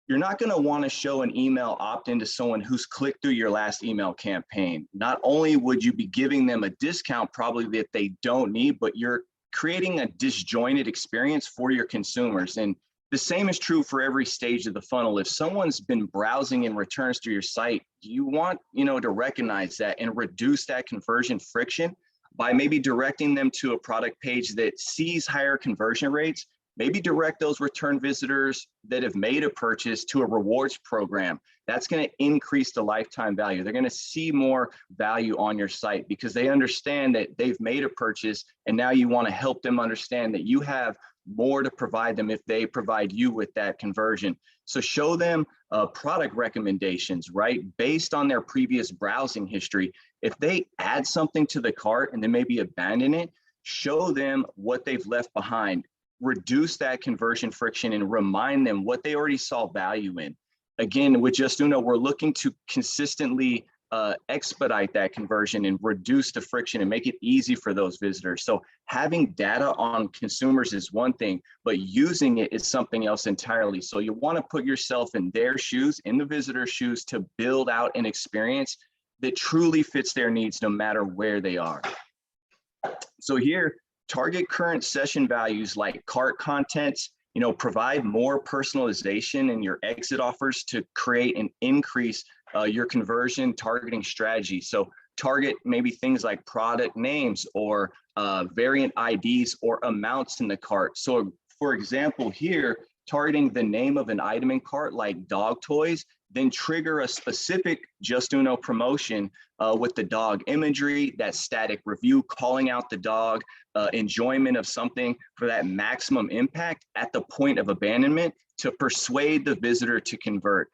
You're not going to want to show an email opt-in to someone who's clicked through your last email campaign. Not only would you be giving them a discount probably that they don't need, but you're creating a disjointed experience for your consumers. And the same is true for every stage of the funnel. If someone's been browsing and returns to your site, you want to recognize that and reduce that conversion friction by maybe directing them to a product page that sees higher conversion rates. Maybe direct those return visitors that have made a purchase to a rewards program. That's going to increase the lifetime value. They're going to see more value on your site because they understand that they've made a purchase, and now you want to help them understand that you have more to provide them if they provide you with that conversion. So show them product recommendations, right? Based on their previous browsing history. If they add something to the cart and then maybe abandon it, show them what they've left behind. Reduce that conversion friction and remind them what they already saw value in. Again, with Justuno, we're looking to consistently expedite that conversion and reduce the friction and make it easy for those visitors. So having data on consumers is one thing, but using it is something else entirely. So you want to put yourself in their shoes, in the visitor's shoes, to build out an experience that truly fits their needs no matter where they are. So here, target current session values like cart contents, provide more personalization in your exit offers to create and increase your conversion targeting strategy. So target maybe things like product names or variant IDs or amounts in the cart. So for example, here, targeting the name of an item in cart like dog toys, then trigger a specific Justuno promotion with the dog imagery, that static review, calling out the dog, enjoyment of something for that maximum impact at the point of abandonment to persuade the visitor to convert.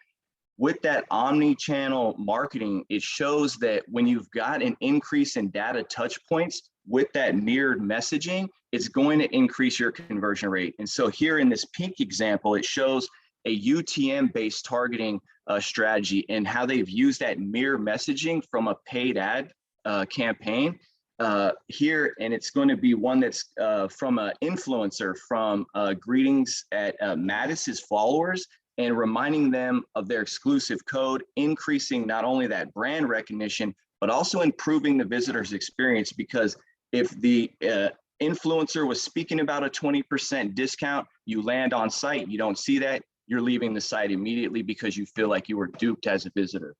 With that omni-channel marketing, it shows that when you've got an increase in data touch points with that mirrored messaging, it's going to increase your conversion rate. And so here in this pink example, it shows a UTM-based targeting strategy and how they've used that mirror messaging from a paid ad campaign here. And it's going to be one that's from an influencer from greetings at Mattis's followers, and reminding them of their exclusive code, increasing not only that brand recognition, but also improving the visitor's experience. Because if the influencer was speaking about a 20% discount, you land on site, you don't see that, you're leaving the site immediately because you feel like you were duped as a visitor.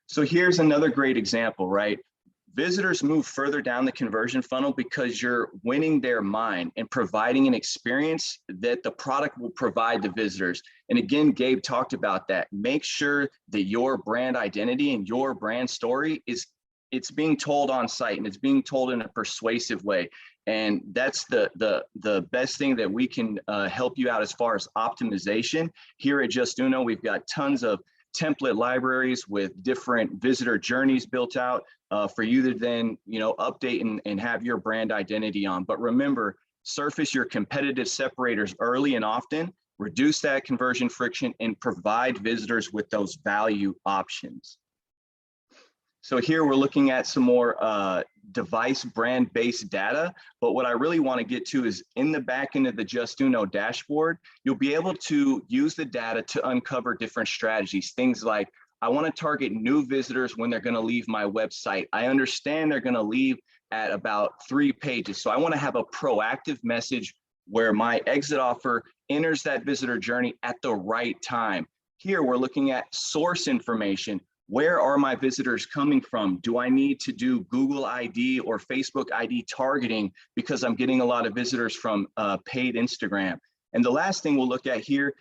So here's another great example, right? Visitors move further down the conversion funnel because you're winning their mind and providing an experience that the product will provide to visitors. And again, Gabe talked about that. Make sure that your brand identity and your brand story it's being told on site, and it's being told in a persuasive way. And that's the best thing that we can help you out as far as optimization. Here at Justuno, we've got tons of template libraries with different visitor journeys built out for you to then update and have your brand identity on. But remember, surface your competitive separators early and often, reduce that conversion friction, and provide visitors with those value options. So here we're looking at some more device brand-based data, but what I really want to get to is in the back end of the Justuno dashboard, you'll be able to use the data to uncover different strategies. Things like, I want to target new visitors when they're going to leave my website. I understand they're going to leave at about 3 pages. So I want to have a proactive message where my exit offer enters that visitor journey at the right time. Here we're looking at source information. Where are my visitors coming from? Do I need to do Google ID or Facebook ID targeting because I'm getting a lot of visitors from paid Instagram? And the last thing we'll look at here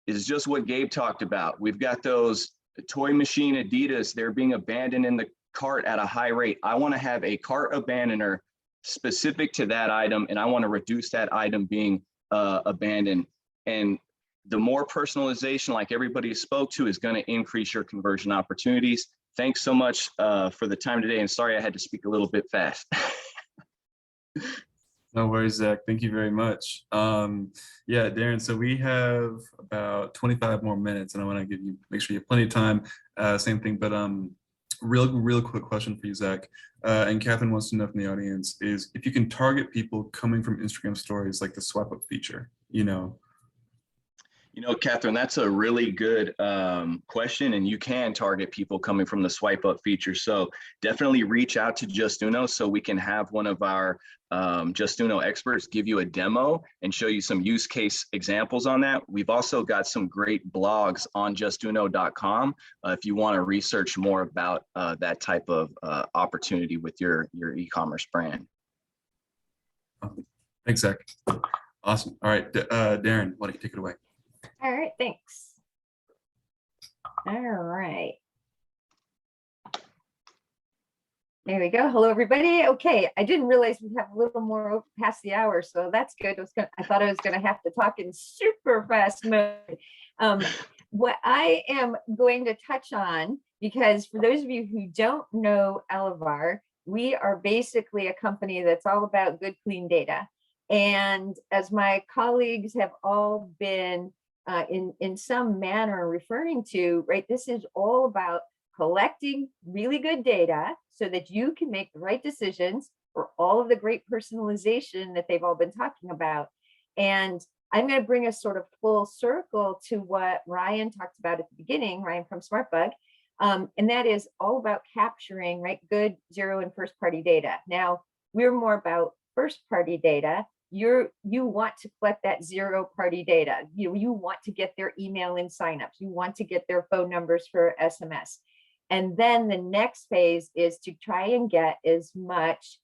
is just what Gabe talked about. We've got those toy machine Adidas, they're being abandoned in the cart at a high rate. I want to have a cart abandoner specific to that item, and I want to reduce that item being abandoned. And the more personalization, like everybody spoke to, is going to increase your conversion opportunities. Thanks so much for the time today. And sorry, I had to speak a little bit fast. No worries, Zach. Thank you very much. Yeah, Darren, so we have about 25 more minutes, and I want to make sure you have plenty of time. Same thing, but real quick question for you, Zach. And Catherine wants to know from the audience is if you can target people coming from Instagram stories like the swipe up feature, Catherine, that's a really good question, and you can target people coming from the swipe up feature. So definitely reach out to Justuno so we can have one of our Justuno experts give you a demo and show you some use case examples on that. We've also got some great blogs on justuno.com if you want to research more about that type of opportunity with your e-commerce brand. Thanks, Zach. Awesome. All right, Darren, why don't you take it away? All right, thanks. All right. There we go. Hello, everybody. Okay, I didn't realize we'd have a little more past the hour, so that's good. I thought I was going to have to talk in super fast mode. What I am going to touch on, because for those of you who don't know Elevar, we are basically a company that's all about good, clean data. And as my colleagues have all been in some manner referring to, right, this is all about collecting really good data so that you can make the right decisions for all of the great personalization that they've all been talking about. And I'm going to bring us sort of full circle to what Ryan talked about at the beginning, Ryan from SmartBug. And that is all about capturing, right, good zero and first party data. Now, we're more about first party data. You want to collect that zero party data. You want to get their email and signups. You want to get their phone numbers for SMS. And then the next phase is to try and get as much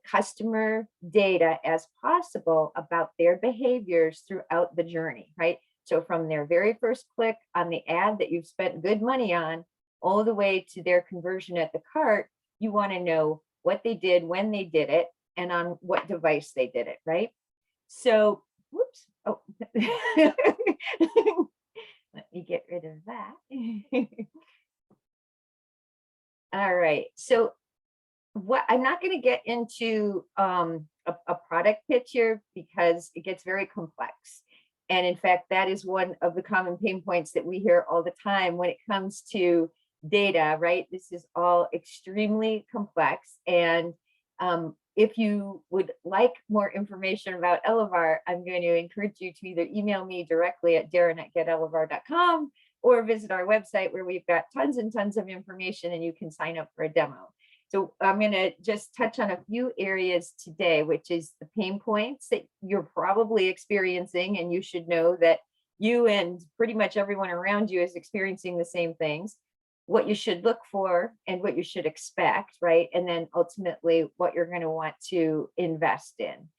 customer data as possible about their behaviors throughout the journey, right? So from their very first click on the ad that you've spent good money on, all the way to their conversion at the cart, you want to know what they did, when they did it, and on what device they did it, right? So, whoops, oh, let me get rid of that. All right, so what I'm not going to get into a product pitch here because it gets very complex. And in fact, that is one of the common pain points that we hear all the time when it comes to data, right? This is all extremely complex. And if you would like more information about Elevar, I'm going to encourage you to either email me directly at darren@getelevar.com or visit our website where we've got tons and tons of information and you can sign up for a demo. So I'm going to just touch on a few areas today, which is the pain points that you're probably experiencing, and you should know that you and pretty much everyone around you is experiencing the same things, what you should look for and what you should expect, right? And then ultimately what you're going to want to invest in.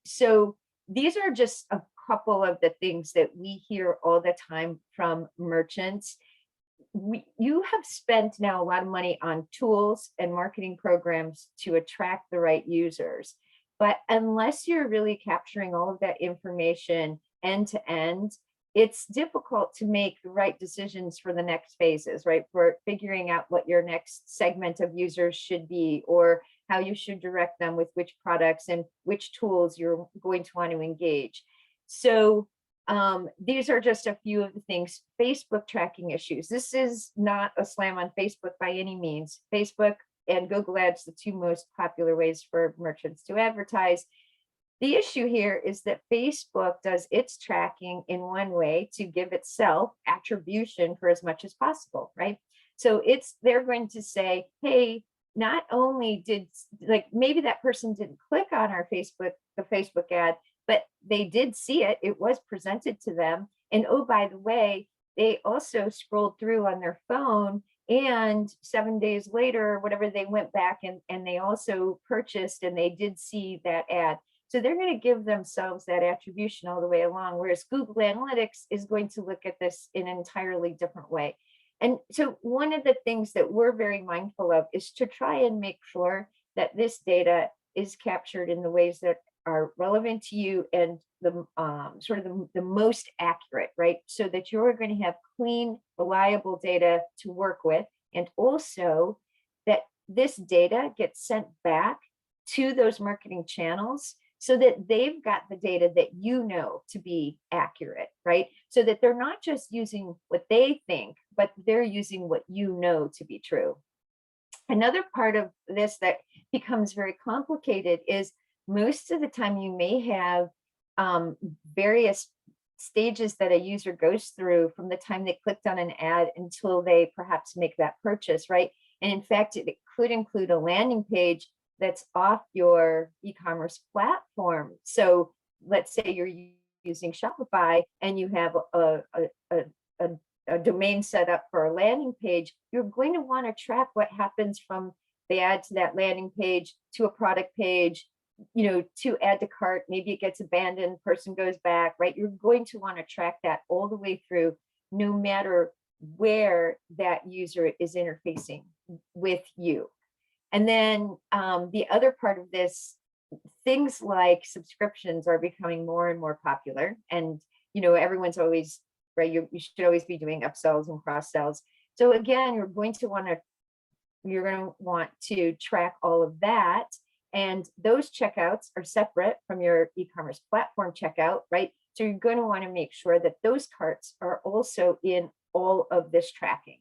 So these are just a couple of the things that we hear all the time from merchants. You have spent now a lot of money on tools and marketing programs to attract the right users. But unless you're really capturing all of that information end to end, it's difficult to make the right decisions for the next phases, right? For figuring out what your next segment of users should be, or how you should direct them with which products and which tools you're going to want to engage. So these are just a few of the things. Facebook tracking issues. This is not a slam on Facebook by any means. Facebook and Google Ads, the two most popular ways for merchants to advertise. The issue here is that Facebook does its tracking in one way to give itself attribution for as much as possible, right? So they're going to say, hey, not only did, like, maybe that person didn't click on the Facebook ad, but they did see it. It was presented to them. And oh, by the way, they also scrolled through on their phone, and 7 days later, whatever, they went back and they also purchased, and they did see that ad. So they're going to give themselves that attribution all the way along, whereas Google Analytics is going to look at this in an entirely different way. And so one of the things that we're very mindful of is to try and make sure that this data is captured in the ways that are relevant to you and the sort of the most accurate, right? So that you're going to have clean, reliable data to work with, and also that this data gets sent back to those marketing channels so that they've got the data that you know to be accurate, right? So that they're not just using what they think, but they're using what you know to be true. Another part of this that becomes very complicated is most of the time you may have various stages that a user goes through from the time they clicked on an ad until they perhaps make that purchase, right? And in fact, it could include a landing page that's off your e-commerce platform. So let's say you're using Shopify and you have a domain set up for a landing page. You're going to want to track what happens from the ad to that landing page to a product page, to add to cart. Maybe it gets abandoned, person goes back, right? You're going to want to track that all the way through, no matter where that user is interfacing with you. And then the other part of this, things like subscriptions are becoming more and more popular. And, everyone's always, right, you should always be doing upsells and cross sells. So again, you're going to want to track all of that. And those checkouts are separate from your e-commerce platform checkout, right? So you're going to want to make sure that those carts are also in all of this tracking.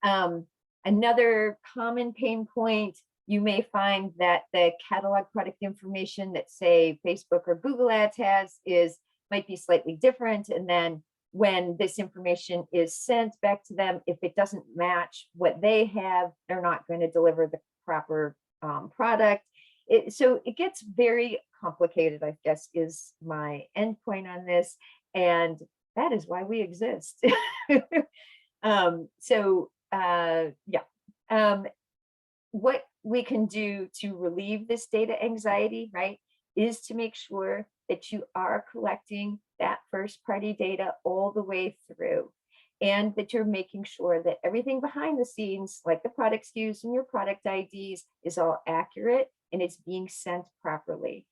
Another common pain point, you may find that the catalog product information that say Facebook or Google Ads has might be slightly different. And then when this information is sent back to them, if it doesn't match what they have, they're not going to deliver the proper product. So it gets very complicated, I guess, is my end point on this. And that is why we exist. What we can do to relieve this data anxiety, right, is to make sure that you are collecting that first party data all the way through, and that you're making sure that everything behind the scenes, like the product SKUs and your product IDs, is all accurate and it's being sent properly.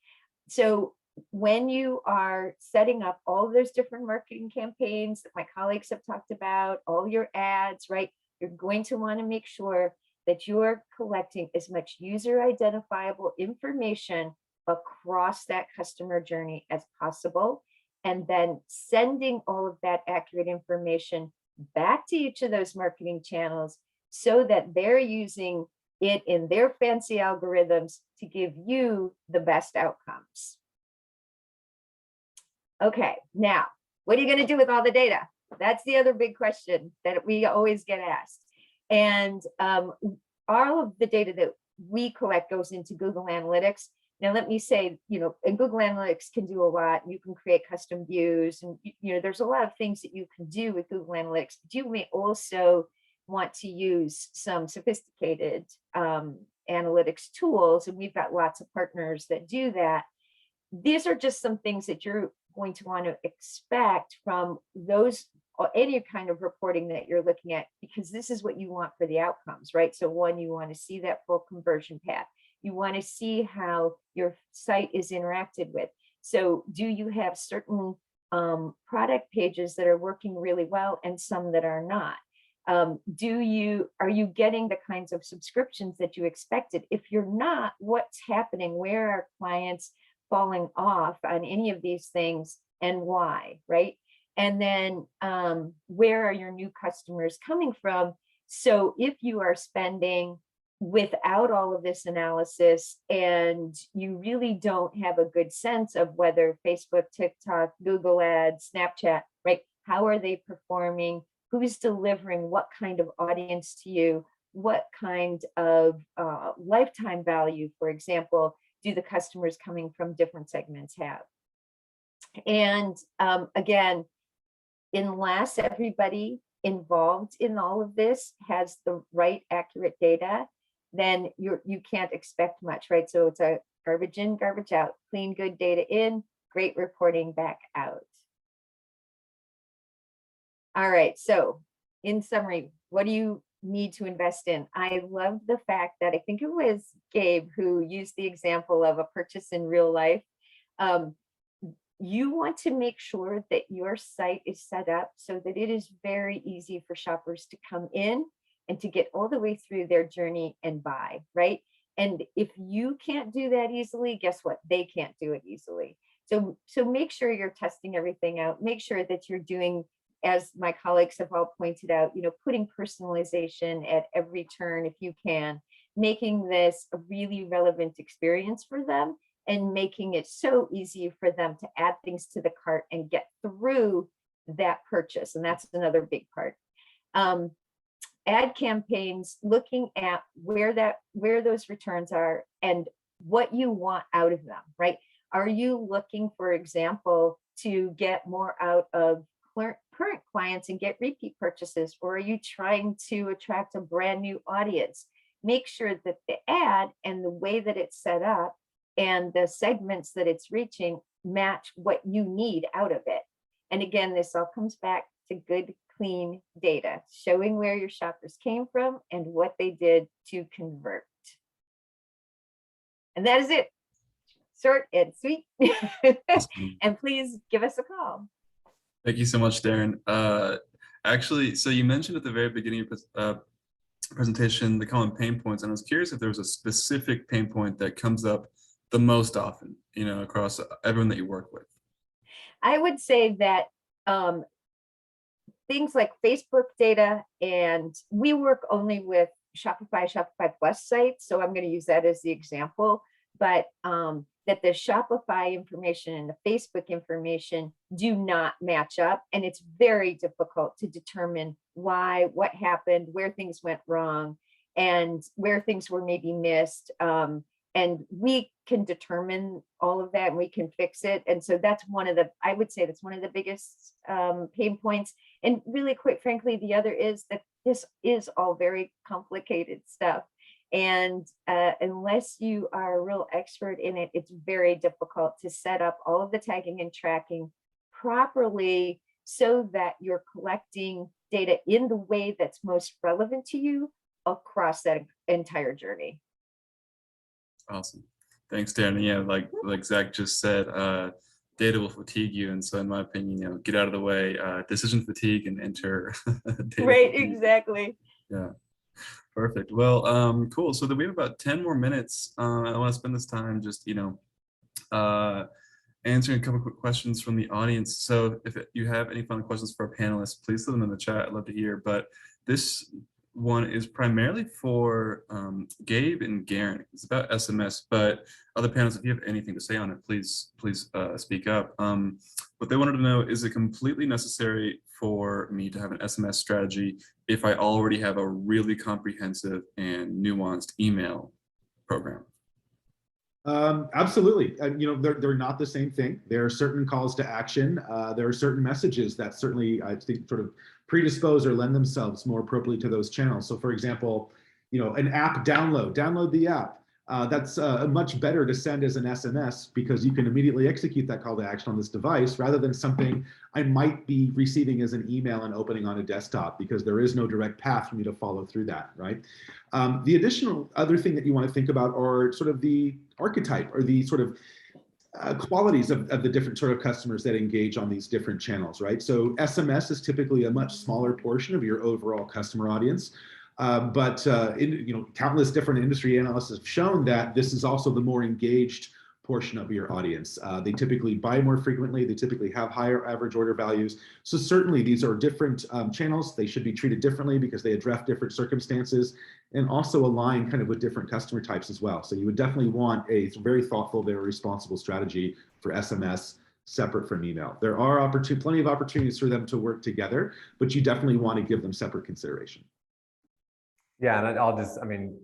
So when you are setting up all of those different marketing campaigns that my colleagues have talked about, all your ads, right, you're going to want to make sure that you're collecting as much user identifiable information across that customer journey as possible, and then sending all of that accurate information back to each of those marketing channels so that they're using it in their fancy algorithms to give you the best outcomes. Okay, now, what are you going to do with all the data? That's the other big question that we always get asked. And all of the data that we collect goes into Google Analytics. Now, let me say, and Google Analytics can do a lot. You can create custom views, and there's a lot of things that you can do with Google Analytics. But you may also want to use some sophisticated analytics tools, and we've got lots of partners that do that. These are just some things that you're going to want to expect from those, or any kind of reporting that you're looking at, because this is what you want for the outcomes, right? So one, you want to see that full conversion path. You want to see how your site is interacted with. So do you have certain product pages that are working really well and some that are not? Are you getting the kinds of subscriptions that you expected? If you're not, what's happening? Where are clients falling off on any of these things, and why, right? And then where are your new customers coming from? So if you are spending without all of this analysis and you really don't have a good sense of whether Facebook, TikTok, Google Ads, Snapchat, right? How are they performing? Who's delivering what kind of audience to you? What kind of lifetime value, for example, do the customers coming from different segments have? And again, unless everybody involved in all of this has the right accurate data, then you can't expect much, right? So it's a garbage in, garbage out, clean, good data in, great reporting back out. All right, so in summary, what do you need to invest in? I love the fact that I think it was Gabe who used the example of a purchase in real life. You want to make sure that your site is set up so that it is very easy for shoppers to come in and to get all the way through their journey and buy, right? And if you can't do that easily, guess what? They can't do it easily. So make sure you're testing everything out. Make sure that you're doing, as my colleagues have all pointed out, putting personalization at every turn if you can, making this a really relevant experience for them, and making it so easy for them to add things to the cart and get through that purchase. And that's another big part. Ad campaigns, looking at where those returns are and what you want out of them, right? Are you looking, for example, to get more out of current clients and get repeat purchases, or are you trying to attract a brand new audience? Make sure that the ad and the way that it's set up and the segments that it's reaching match what you need out of it. And again, this all comes back to good, clean data, showing where your shoppers came from and what they did to convert. And that is it. Short and sweet. And please give us a call. Thank you so much, Darren. Actually, so you mentioned at the very beginning of your presentation the common pain points, and I was curious if there was a specific pain point that comes up the most often, across everyone that you work with. I would say that things like Facebook data, and we work only with Shopify Plus sites. So I'm going to use that as the example, but that the Shopify information and the Facebook information do not match up. And it's very difficult to determine why, what happened, where things went wrong, and where things were maybe missed. And we can determine all of that and we can fix it. And so that's one of the, I would say that's one of the biggest pain points. And really, quite frankly, the other is that this is all very complicated stuff. And unless you are a real expert in it, it's very difficult to set up all of the tagging and tracking properly so that you're collecting data in the way that's most relevant to you across that entire journey. Awesome. Thanks, Darren. Yeah, like Zach just said, data will fatigue you. And so in my opinion, get out of the way, decision fatigue and enter data Right, fatigue. exactly. Yeah, perfect. Well, cool. So we have about 10 more minutes. I want to spend this time just, answering a couple quick questions from the audience. So if you have any final questions for our panelists, please leave them in the chat. I'd love to hear. But this one is primarily for Gabe and Garen. It's about SMS, but other panelists, if you have anything to say on it, please speak up. What they wanted to know, is it completely necessary for me to have an SMS strategy if I already have a really comprehensive and nuanced email program? Absolutely. They're not the same thing. There are certain calls to action. There are certain messages that certainly, I think, sort of predispose or lend themselves more appropriately to those channels. So for example, an app download the app. That's much better to send as an SMS because you can immediately execute that call to action on this device rather than something I might be receiving as an email and opening on a desktop, because there is no direct path for me to follow through that, right? The additional other thing that you want to think about are sort of the archetype or the sort of qualities of the different sort of customers that engage on these different channels, right? So SMS is typically a much smaller portion of your overall customer audience. But countless different industry analysts have shown that this is also the more engaged portion of your audience. They typically buy more frequently. They typically have higher average order values. So certainly these are different channels. They should be treated differently because they address different circumstances and also align kind of with different customer types as well. So you would definitely want a very thoughtful, very responsible strategy for SMS separate from email. There are plenty of opportunities for them to work together, but you definitely want to give them separate consideration. Yeah, and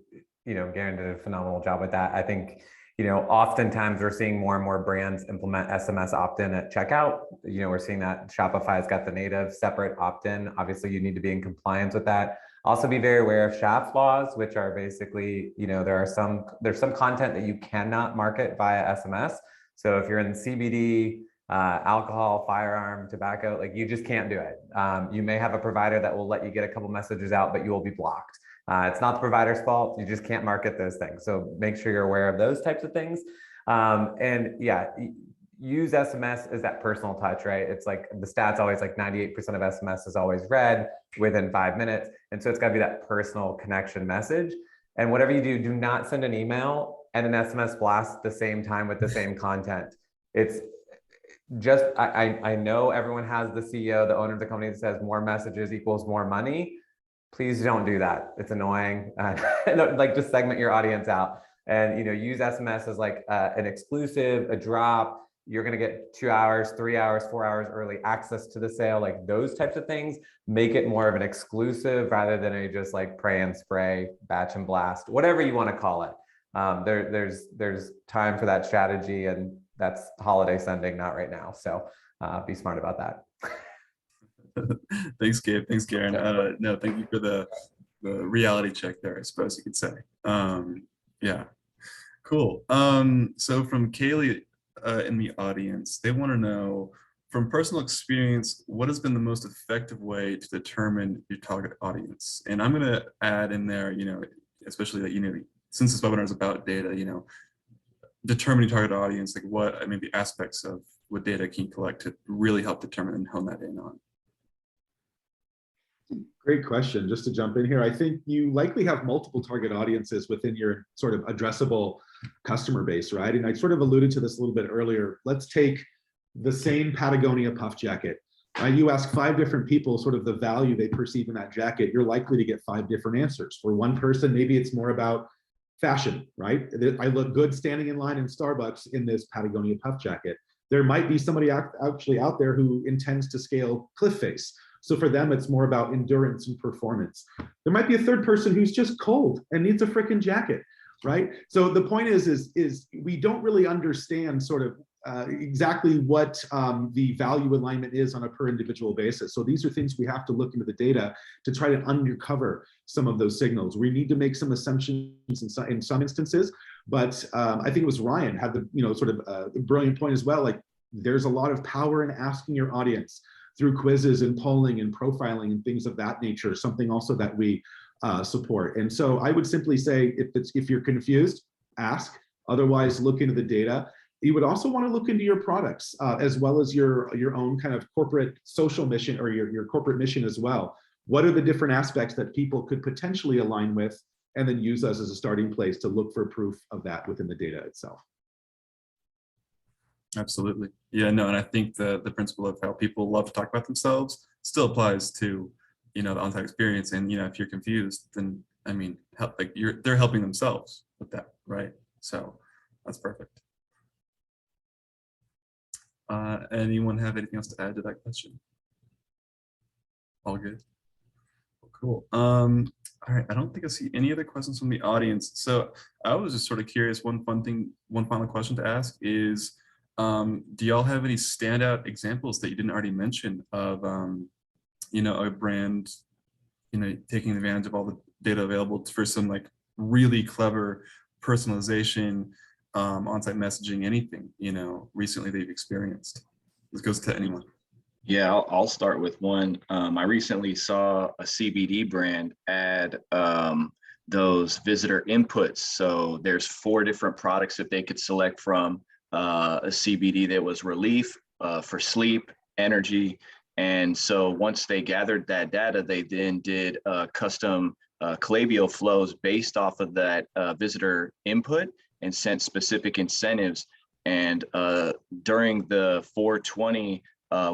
Garen did a phenomenal job with that. I think, oftentimes we're seeing more and more brands implement SMS opt-in at checkout. We're seeing that Shopify's got the native separate opt-in. Obviously, you need to be in compliance with that. Also be very aware of SHAP laws, which are basically, there's some content that you cannot market via SMS. So if you're in CBD, alcohol, firearm, tobacco, you just can't do it. You may have a provider that will let you get a couple messages out, but you will be blocked. It's not the provider's fault. You just can't market those things. So make sure you're aware of those types of things. And yeah, use SMS as that personal touch, right? It's like the stats always 98% of SMS is always read within 5 minutes. And so it's got to be that personal connection message. And whatever you do, do not send an email and an SMS blast at the same time with the same content. It's just, I know everyone has the CEO, the owner of the company that says more messages equals more money. Please don't do that. It's annoying. Just segment your audience out and, use SMS as an exclusive, a drop. You're going to get 2 hours, 3 hours, 4 hours early access to the sale, those types of things. Make it more of an exclusive rather than a just pray and spray, batch and blast, whatever you want to call it. There's time for that strategy, and that's holiday sending, not right now. So be smart about that. Thanks, Gabe. Thanks, Garen. No, thank you for the reality check there, I suppose you could say. Yeah, cool. So from Kaylee in the audience, they want to know, from personal experience, what has been the most effective way to determine your target audience? And I'm going to add in there, especially that, since this webinar is about data, determining target audience, what maybe aspects of what data can you collect to really help determine and hone that in on? Great question. Just to jump in here, I think you likely have multiple target audiences within your sort of addressable customer base, right? And I sort of alluded to this a little bit earlier. Let's take the same Patagonia puff jacket. You ask 5 different people sort of the value they perceive in that jacket, you're likely to get 5 different answers. For one person, maybe it's more about fashion, right? I look good standing in line in Starbucks in this Patagonia puff jacket. There might be somebody actually out there who intends to scale cliff face. So for them, it's more about endurance and performance. There might be a third person who's just cold and needs a freaking jacket, right? So the point is we don't really understand sort of exactly what the value alignment is on a per individual basis. So these are things we have to look into the data to try to uncover some of those signals. We need to make some assumptions in some instances, but I think it was Ryan had the sort of brilliant point as well. Like there's a lot of power in asking your audience through quizzes and polling and profiling and things of that nature. Something also that we support. And so I would simply say if you're confused, ask. Otherwise, look into the data. You would also want to look into your products as well as your own kind of corporate social mission or your corporate mission as well. What are the different aspects that people could potentially align with, and then use us as a starting place to look for proof of that within the data itself. Absolutely. Yeah, no, and I think the principle of how people love to talk about themselves still applies to, the on-site experience. And, if you're confused, then, I mean, they're helping themselves with that, right? So that's perfect. Anyone have anything else to add to that question? All good. Cool. All right. I don't think I see any other questions from the audience. So I was just sort of curious. One final question to ask is, do y'all have any standout examples that you didn't already mention of, a brand, taking advantage of all the data available for some like really clever personalization, on-site messaging, anything, recently they've experienced? This goes to anyone. Yeah, I'll start with one. I recently saw a CBD brand add those visitor inputs. So there's 4 different products that they could select from. A CBD that was relief, for sleep, energy. And so once they gathered that data, they then did custom Klaviyo flows based off of that visitor input and sent specific incentives. And during the 420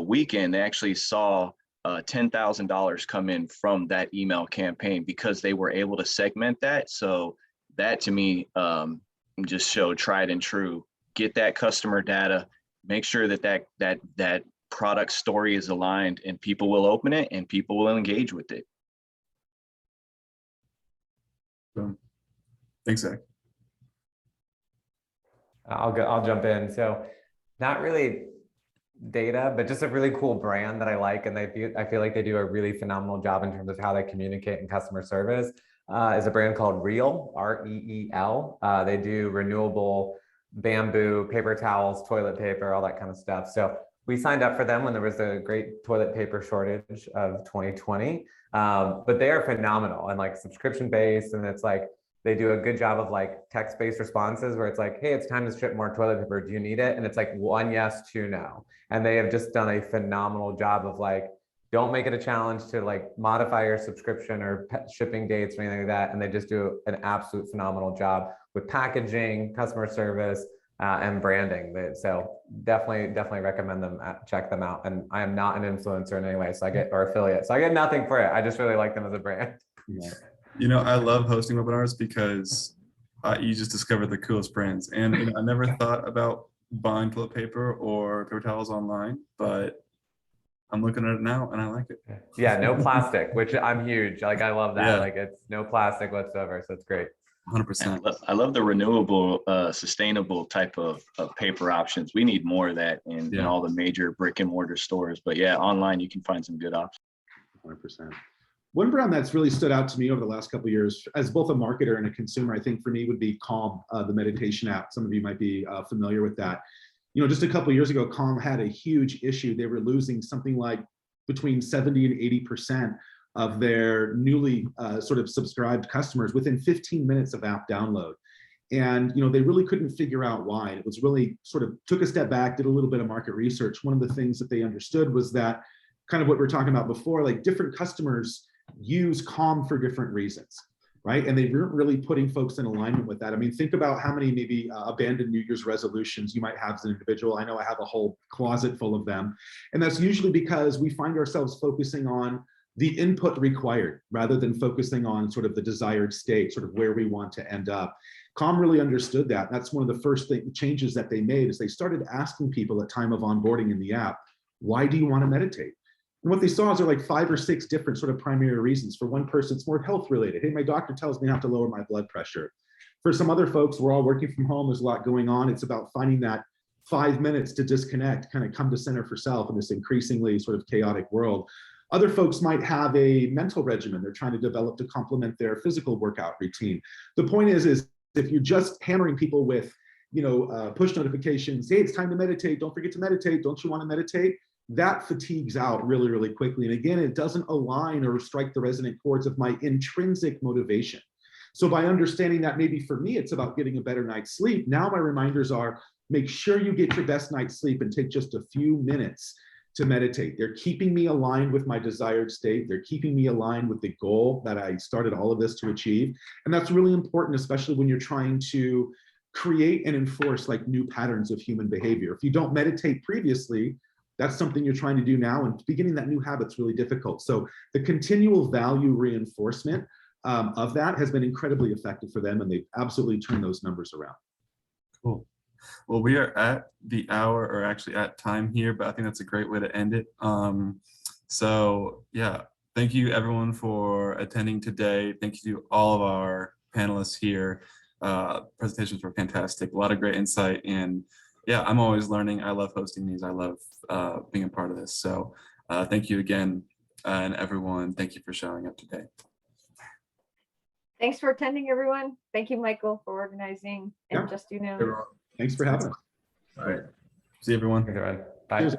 weekend, they actually saw $10,000 come in from that email campaign because they were able to segment that. So that to me just showed tried and true. Get that customer data, make sure that product story is aligned, and people will open it and people will engage with it. Boom. Thanks, Zach. I'll jump in. So not really data, but just a really cool brand that I like, and I feel like they do a really phenomenal job in terms of how they communicate in customer service. Is a brand called Reel, R-E-E-L. They do renewable bamboo, paper towels, toilet paper, all that kind of stuff. So we signed up for them when there was a great toilet paper shortage of 2020. But they are phenomenal and like subscription based, and it's like they do a good job of like text-based responses where it's like, hey, it's time to ship more toilet paper. Do you need it? And it's like 1 yes, 2 no. And they have just done a phenomenal job of like, don't make it a challenge to like modify your subscription or shipping dates or anything like that. And they just do an absolute phenomenal job with packaging, customer service, and branding. So definitely recommend them. Check them out. And I am not an influencer in any way, or affiliate, so I get nothing for it. I just really like them as a brand. Yeah. I love hosting webinars because you just discover the coolest brands. And I never thought about buying toilet paper or paper towels online, but I'm looking at it now and I like it. Yeah, no plastic, which I'm huge. Like I love that. Yeah. Like it's no plastic whatsoever. So it's great. 100%. I love the renewable, sustainable type of paper options. We need more of that in all the major brick and mortar stores. But yeah, online you can find some good options. 100%. One brand that's really stood out to me over the last couple of years, as both a marketer and a consumer, I think for me would be Calm, the meditation app. Some of you might be familiar with that. Just a couple of years ago, Calm had a huge issue. They were losing something like between 70 and 80% of their newly sort of subscribed customers within 15 minutes of app download. And they really couldn't figure out why. It was really sort of took a step back, did a little bit of market research. One of the things that they understood was that kind of what we were talking about before, like different customers use Calm for different reasons. right? And they weren't really putting folks in alignment with that. I mean, think about how many maybe abandoned New Year's resolutions you might have as an individual. I know I have a whole closet full of them. And that's usually because we find ourselves focusing on the input required rather than focusing on sort of the desired state, sort of where we want to end up. Calm really understood that. That's one of the first changes that they made is they started asking people at time of onboarding in the app, why do you want to meditate? And what they saw is there are like 5 or 6 different sort of primary reasons. For one person, it's more health related. Hey, my doctor tells me I have to lower my blood pressure. For some other folks, we're all working from home. There's a lot going on. It's about finding that 5 minutes to disconnect, kind of come to center for self in this increasingly sort of chaotic world. Other folks might have a mental regimen they're trying to develop to complement their physical workout routine. The point is if you're just hammering people with, push notifications, hey, it's time to meditate, don't forget to meditate, don't you want to meditate? That fatigues out really, really quickly. And again, it doesn't align or strike the resonant chords of my intrinsic motivation. So by understanding that maybe for me, it's about getting a better night's sleep, now my reminders are, make sure you get your best night's sleep and take just a few minutes to meditate. They're keeping me aligned with my desired state. They're keeping me aligned with the goal that I started all of this to achieve. And that's really important, especially when you're trying to create and enforce like new patterns of human behavior. If you don't meditate previously, that's something you're trying to do now, and beginning that new habit's really difficult. So the continual value reinforcement of that has been incredibly effective for them, and they've absolutely turned those numbers around. Cool. Well, we are at the hour, or actually at time here, but I think that's a great way to end it. So yeah, thank you everyone for attending today. Thank you to all of our panelists here. Presentations were fantastic, a lot of great insight, and yeah, I'm always learning. I love hosting these. I love being a part of this. So thank you again, and everyone, thank you for showing up today. Thanks for attending, everyone. Thank you, Michael, for organizing, and Yeah. Justuno. Thanks for having us. All right. See you, everyone. Bye. Cheers.